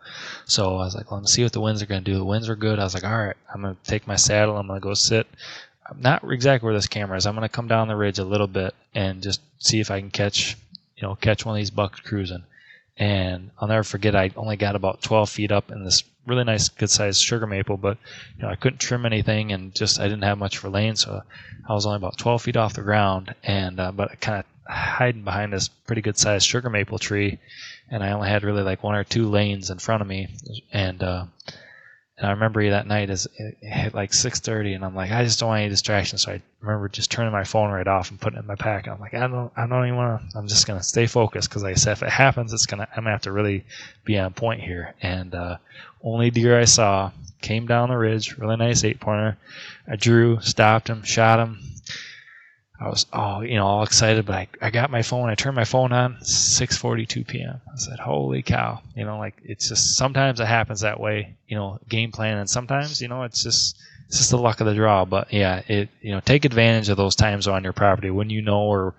So I was like, well, let's see what the winds are going to do. The winds were good. I was like, all right, I'm going to take my saddle. I'm going to go sit. I'm not exactly where this camera is. I'm going to come down the ridge a little bit and just see if I can catch one of these bucks cruising. And I'll never forget, I only got about 12 feet up in this really nice, good-sized sugar maple, but I couldn't trim anything, and I didn't have much for lane, so I was only about 12 feet off the ground, and but kind of hiding behind this pretty good-sized sugar maple tree, and I only had really like 1 or 2 lanes in front of me, and I remember that night it hit like 6:30, and I'm like, I just don't want any distraction, so I remember just turning my phone right off and putting it in my pack. And I'm like, I don't even want to. I'm just gonna stay focused, because like I said, if it happens, I'm gonna have to really be on point here. And only deer I saw came down the ridge, really nice 8-pointer. I drew, stopped him, shot him. I was all excited, but I got my phone. I turned my phone on. 6:42 p.m. I said, "Holy cow!" It's just sometimes it happens that way. Game plan, and sometimes it's just the luck of the draw. But yeah, take advantage of those times on your property when or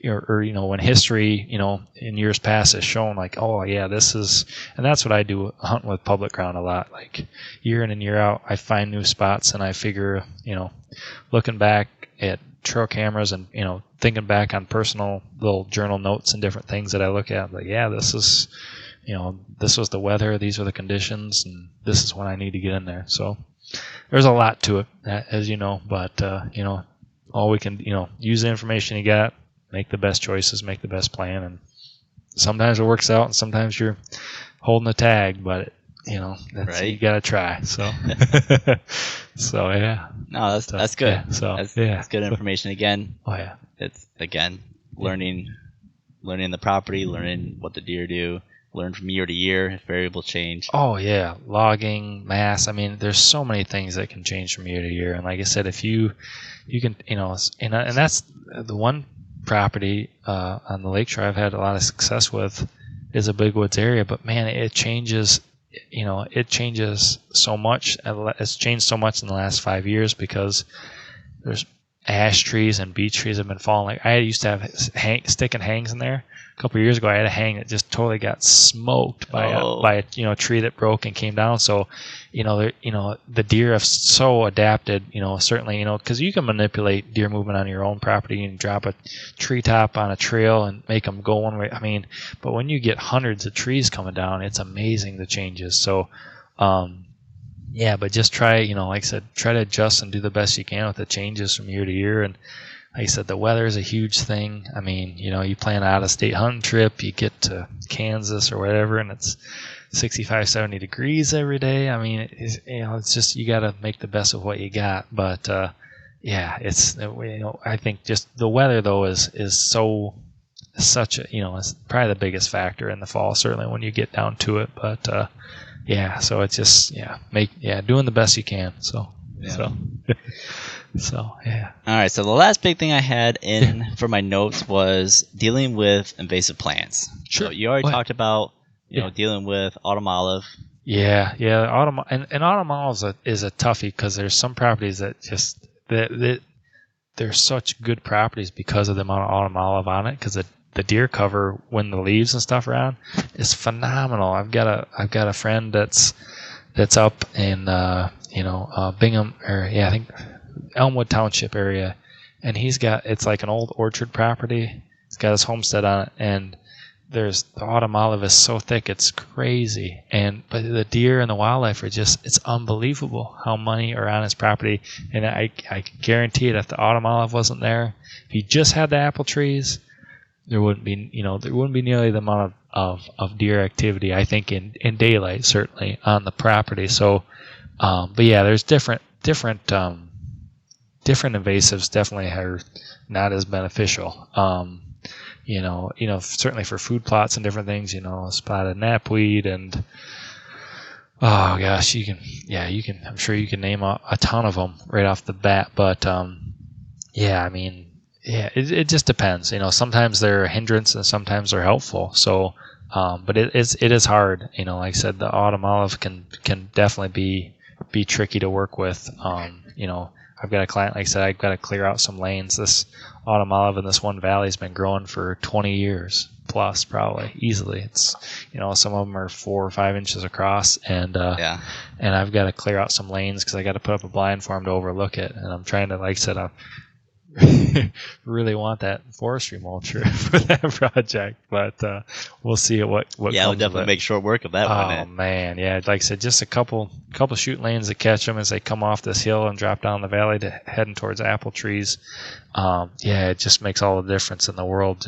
when history in years past has shown like, oh yeah, this is, and that's what I do hunting with public ground a lot. Like year in and year out, I find new spots, and I figure looking back at trail cameras and thinking back on personal little journal notes and different things that I look at, like, yeah, this is this was the weather, these are the conditions, and this is when I need to get in there. So there's a lot to it, as but all we can use the information you got, make the best choices, make the best plan, and sometimes it works out and sometimes you're holding a tag, but that's right. You gotta try. So so yeah. No, that's good. Yeah, so that's good information. Again, oh yeah, it's learning the property, learning what the deer do, learn from year to year if variables change. Oh yeah, logging, mass. I mean, there's so many things that can change from year to year. And like I said, if you can and that's the one property on the lakeshore I've had a lot of success with is a Big Woods area. But man, it changes. It changes so much. It's changed so much in the last 5 years, because there's ash trees and beech trees have been falling. Like I used to have stick and hangs in there. A couple of years ago, I had a hang that just totally got smoked by a tree that broke and came down. So, the deer have so adapted. Certainly, because you can manipulate deer movement on your own property and drop a treetop on a trail and make them go one way. I mean, but when you get hundreds of trees coming down, it's amazing the changes. So, yeah, but just try, like I said, try to adjust and do the best you can with the changes from year to year. And like I said, the weather is a huge thing. I mean, you plan an out-of-state hunting trip, you get to Kansas or whatever, and it's 65, 70 degrees every day. I mean, it's just, you got to make the best of what you got. But yeah, it's I think just the weather though is such a it's probably the biggest factor in the fall, certainly when you get down to it. But yeah, so it's just doing the best you can. So yeah. So yeah. All right. So the last big thing I had for my notes was dealing with invasive plants. Sure. So you already talked about dealing with autumn olive. Yeah. Autumn olive is a toughie, because there's some properties that just they're such good properties because of the amount of autumn olive on it. Because the deer cover when the leaves and stuff are on is phenomenal. I've got a friend that's up in Bingham, or I think Elmwood Township area, and it's like an old orchard property. It's got his homestead on it, and the autumn olive is so thick it's crazy. But the deer and the wildlife it's unbelievable how many are on his property. And I guarantee it, if the autumn olive wasn't there, if he just had the apple trees, there wouldn't be nearly the amount of deer activity, I think, in daylight, certainly on the property. So but yeah, there's different invasives definitely are not as beneficial. Certainly for food plots and different things, spotted knapweed and oh gosh, I'm sure you can name a ton of them right off the bat. But it just depends. Sometimes they're a hindrance and sometimes they're helpful. So, but it is hard. Like I said, the autumn olive can definitely be tricky to work with. I've got a client, like I said, I've got to clear out some lanes. This autumn olive in this one valley has been growing for 20 years plus, probably easily. It's some of them are 4 or 5 inches across, and I've got to clear out some lanes because I got to put up a blind for them to overlook it. And I'm trying to, like I said, really want that forestry mulcher for that project, but we'll see what we'll definitely make short work of that one. Oh man, yeah, like I said, just a couple shoot lanes to catch them as they come off this hill and drop down the valley to heading towards apple trees. It just makes all the difference in the world.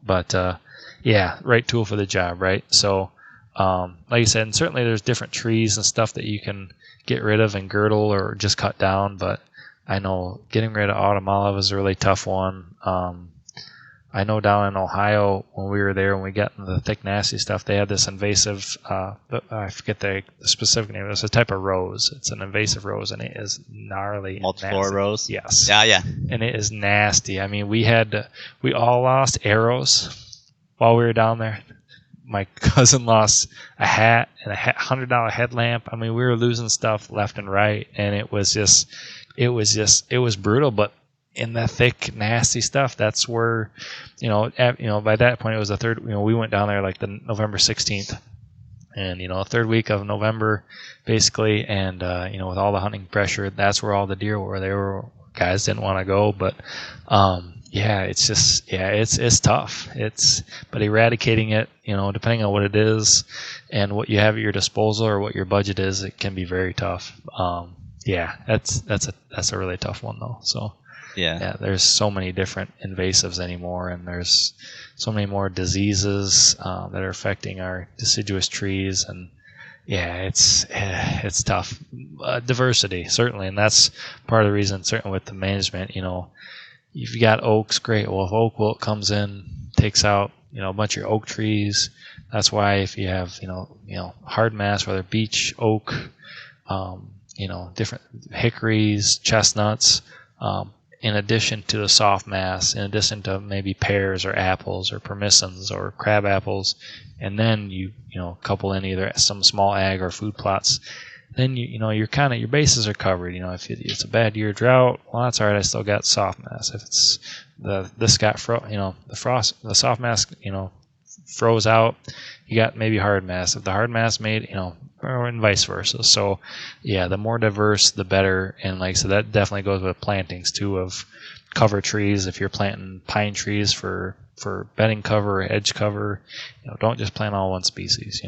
But right tool for the job, right? So like you said, and certainly there's different trees and stuff that you can get rid of and girdle or just cut down, but I know getting rid of autumn olive is a really tough one. I know down in Ohio when we were there, when we got into the thick, nasty stuff, they had this invasive, I forget the specific name. It's a type of rose. It's an invasive rose, and it is gnarly. Multiflora rose? Yes. Yeah. And it is nasty. I mean, we all lost arrows while we were down there. My cousin lost a hat and a $100 headlamp. I mean, we were losing stuff left and right, and it was brutal. But in the thick, nasty stuff, that's where, by that point it was the third. We went down there like the November 16th, and third week of November, basically, and with all the hunting pressure, that's where all the deer were. Guys didn't want to go, but it's tough. But eradicating it, depending on what it is and what you have at your disposal or what your budget is, it can be very tough. That's a really tough one though. So there's so many different invasives anymore, and there's so many more diseases that are affecting our deciduous trees, and it's tough. Diversity certainly, and that's part of the reason. Certainly with the management, if you got oaks, great. Well, if oak wilt comes in, takes out a bunch of your oak trees, that's why if you have hard mass, whether beech, oak, different hickories, chestnuts, in addition to the soft mass, in addition to maybe pears or apples or persimmons or crab apples, and then you couple in either some small ag or food plots, then you're kind of, your bases are covered. If it's a bad year drought, well, that's all right. I still got soft mass. If it's the soft mass, froze out, you got maybe hard mass. If the hard mass made, and vice versa. So the more diverse, the better. And like I said, that definitely goes with plantings too, of cover trees. If you're planting pine trees for bedding cover or edge cover, don't just plant all one species,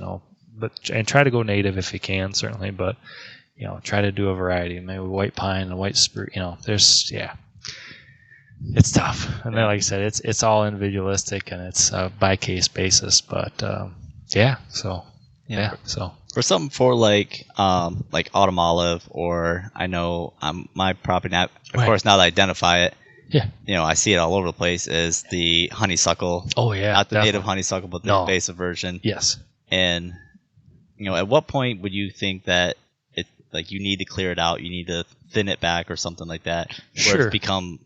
and try to go native if you can, certainly, but try to do a variety, maybe white pine and white spruce. It's tough, and then, like I said, it's all individualistic and it's by case basis, but so for something for like autumn olive, or I know my property now, of course, now that I identify it, I see it all over the place, is the honeysuckle. Oh yeah, not the native honeysuckle, but the invasive version. Yes. And at what point would you think that you need to clear it out, you need to thin it back or something like that, where it's become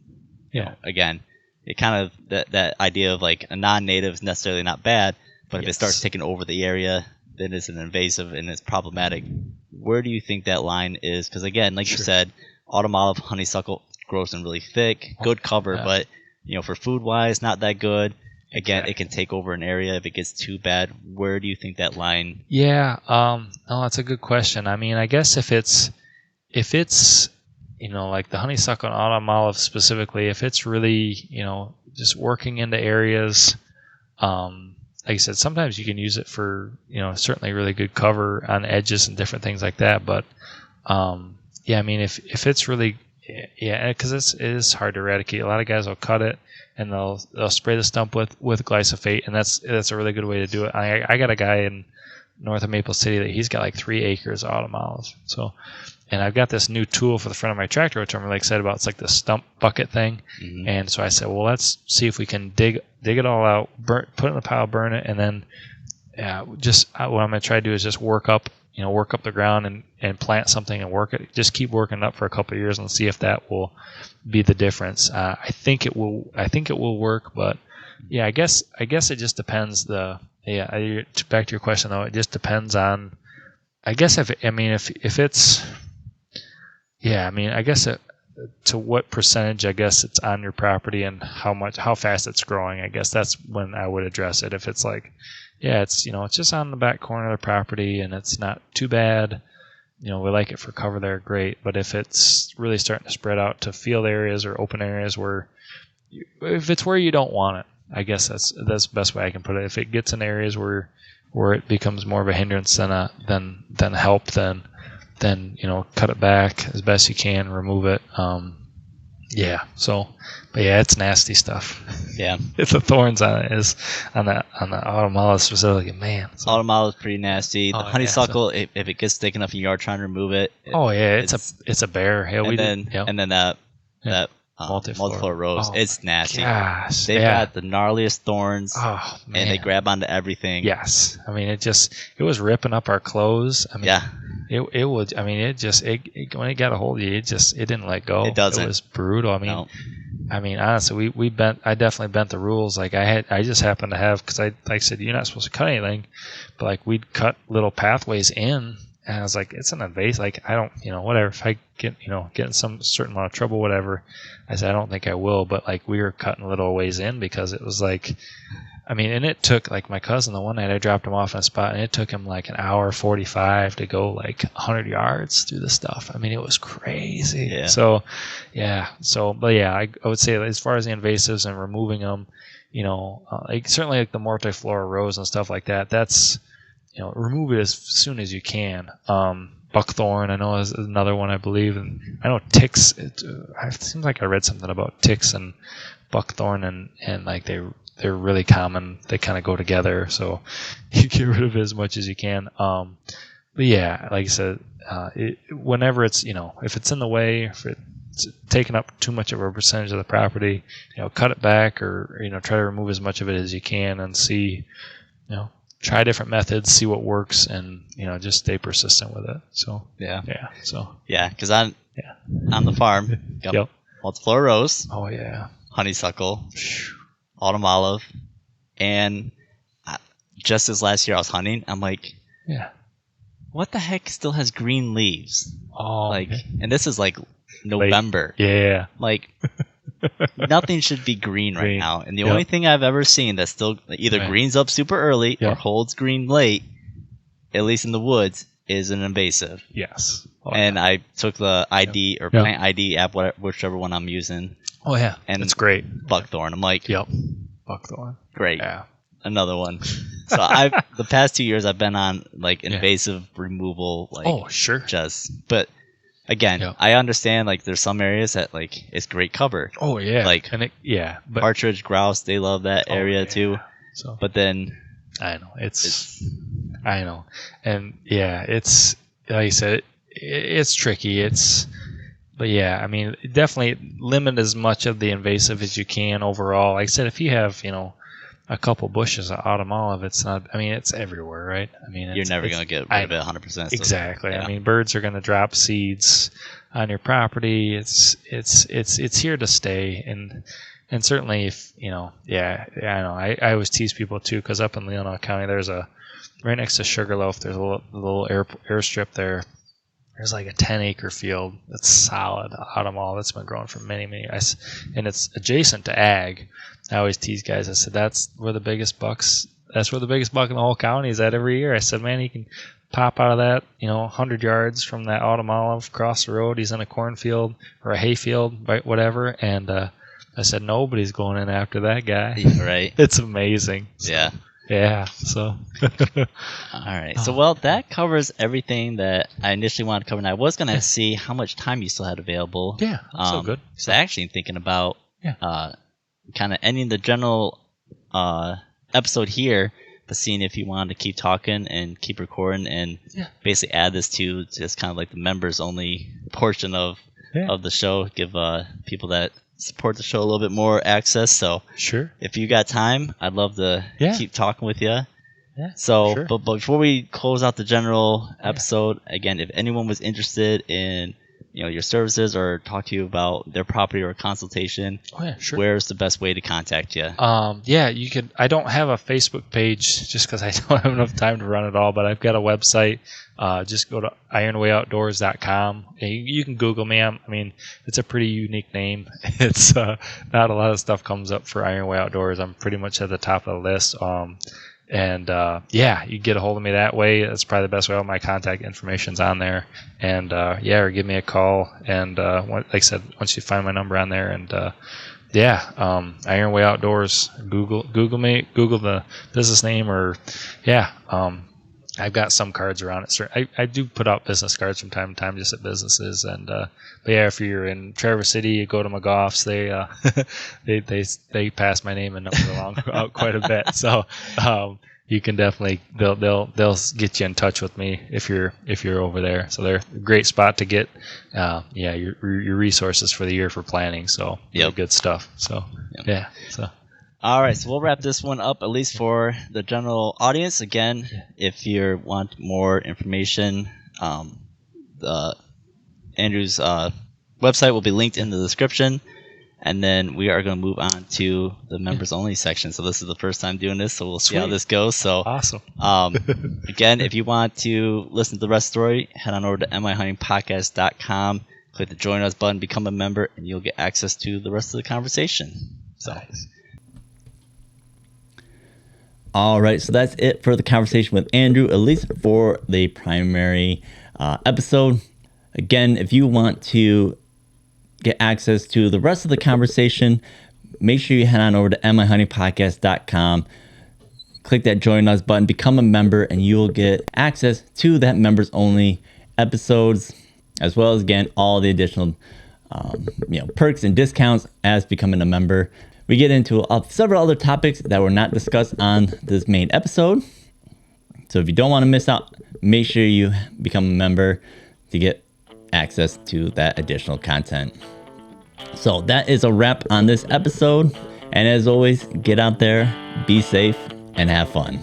again, it kind of that idea of like a non-native is necessarily not bad, but if it starts taking over the area, then it's an invasive and it's problematic. Where do you think that line is? Because again, like you said, autumn olive, honeysuckle grows in really thick, good cover, but for food wise, not that good. Again, it can take over an area if it gets too bad. Where do you think that line? Yeah, no, that's a good question. I mean, I guess if it's like the honeysuckle and autumn olive specifically, if it's really just working into areas, like I said, sometimes you can use it for certainly really good cover on edges and different things like that. But yeah, I mean, if it's really because it is hard to eradicate. A lot of guys will cut it and they'll spray the stump with glyphosate, and that's a really good way to do it. I got a guy in north of Maple City that he's got like 3 acres of autumn olive. So, and I've got this new tool for the front of my tractor, which I'm really excited about. It's like the stump bucket thing. Mm-hmm. And so I said, well, let's see if we can dig it all out, put it in the pile, burn it, and then what I'm going to try to do is just work up the ground and plant something and work it. Just keep working it up for a couple of years and see if that will be the difference. I think it will work, but yeah, I guess it just depends. Back to your question though, it just depends on. I guess if it's. Yeah, I mean, I guess to what percentage, I guess it's on your property and how fast it's growing. I guess that's when I would address it. If it's like, it's it's just on the back corner of the property and it's not too bad, we like it for cover there, great. But if it's really starting to spread out to field areas or open areas if it's where you don't want it, I guess that's the best way I can put it. If it gets in areas where it becomes more of a hindrance than help, then cut it back as best you can, remove it. But it's nasty stuff. Yeah. If the thorns on it is on the autumn olive specifically, man. Autumn olive is pretty nasty. The honeysuckle, if it gets thick enough and you are trying to remove it. It's a bear. Yeah, and then that multiflora rose, it's nasty. Gosh, they've got the gnarliest thorns, and they grab onto everything. Yes, I mean it was ripping up our clothes. I mean, it would. I mean when it got a hold of you, it didn't let go. It doesn't. It was brutal. I mean. No. I mean, honestly, I definitely bent the rules. Like I just happened to have, because like I said, you're not supposed to cut anything, but like we'd cut little pathways in, and I was like, it's an invasive. Like I don't, whatever. If I get in some certain amount of trouble, whatever, I said I don't think I will. But like we were cutting little ways in because it was like, I mean, and it took like my cousin the one night I dropped him off in a spot, and it took him like an hour 45 to go like 100 yards through the stuff. I mean, it was crazy. Yeah. So, but I would say as far as the invasives and removing them, like certainly like the multiflora rose and stuff like that. That's remove it as soon as you can. Buckthorn, I know, is another one, I believe, and I know ticks. It seems like I read something about ticks and buckthorn, and like they're really common. They kind of go together, so you get rid of it as much as you can. But yeah, like I said, whenever it's if it's in the way, if it's taking up too much of a percentage of the property, cut it back or try to remove as much of it as you can and see, try different methods, see what works, and just stay persistent with it. So because on the farm, multiflora rose, honeysuckle, autumn olive, and just this last year I was hunting, I'm like, what the heck still has green leaves? And this is like November. Yeah. Like nothing should be green right now. And the only thing I've ever seen that still either greens up super early or holds green late, at least in the woods, is an invasive. Yes. And I took the ID or Plant ID app, whichever one I'm using. Oh yeah, and it's great. Buckthorn. I'm like, buckthorn. Great. Yeah. Another one. So the past 2 years I've been on like invasive removal. Like, but again, I understand like there's some areas that like it's great cover. Oh yeah. Like but partridge, grouse, they love that area too. So, but then I know I know, and it's like you said, it's tricky. But I mean, definitely limit as much of the invasive as you can overall. Like I said, if you have a couple bushes of autumn olive, it's not. I mean, it's everywhere, right? I mean, you're never gonna get rid of it 100%. Exactly. I mean, birds are gonna drop seeds on your property. It's here to stay, and certainly if I know. I always tease people too, because up in Leelanau County, there's right next to Sugarloaf, there's a little airstrip there, there's like a 10-acre field that's solid autumn that's been growing for many years, and it's adjacent to ag. I always tease guys. I said that's where the biggest buck in the whole county is at every year. I said, man, he can pop out of that, 100 yards from that autumn olive across the road. He's in a cornfield or a hayfield, right, whatever. And I said, nobody's going in after that guy. Right. It's amazing. So, yeah. Yeah. So. All right. So, well, that covers everything that I initially wanted to cover. And I was going to see how much time you still had available. Yeah. So good. So, actually thinking about kind of ending the general episode here, but seeing if you wanted to keep talking and keep recording and basically add this to just kind of like the members only portion of the show, give people that support the show a little bit more access. So sure, if you got time, I'd love to keep talking with you. Yeah. So, sure. but before we close out the general episode, again, if anyone was interested in your services or talk to you about their property or a consultation, sure. Where's the best way to contact you? You could. I don't have a Facebook page just because I don't have enough time to run it all, but I've got a website. Just go to ironwayoutdoors.com. You can Google me. I mean, it's a pretty unique name. It's not a lot of stuff comes up for Ironway Outdoors. I'm pretty much at the top of the list. You get a hold of me that way. That's probably the best way. All my contact information's on there. And or give me a call. And like I said, once you find my number on there, and Ironway Outdoors. Google me. Google the business name, or I've got some cards around it. I do put out business cards from time to time, just at businesses. And if you're in Traverse City, you go to McGough's. They pass my name and number along out quite a bit. So you can definitely they'll get you in touch with me if you're over there. So they're a great spot to get your resources for the year for planning. So good stuff. So so. All right, so we'll wrap this one up, at least for the general audience. Again, if you want more information, Andrew's website will be linked in the description. And then we are going to move on to the members only section. So this is the first time doing this, so we'll see how this goes. So awesome. Again, if you want to listen to the rest of the story, head on over to mihuntingpodcast.com, click the join us button, become a member, and you'll get access to the rest of the conversation. So. Nice. All right, so that's it for the conversation with Andrew, at least for the primary episode. Again, if you want to get access to the rest of the conversation, make sure you head on over to mihuntingpodcast.com, click that join us button, become a member, and you will get access to that members only episodes, as well as, again, all the additional perks and discounts as becoming a member. We get into several other topics that were not discussed on this main episode. So if you don't want to miss out, make sure you become a member to get access to that additional content. So that is a wrap on this episode. And as always, get out there, be safe, and have fun.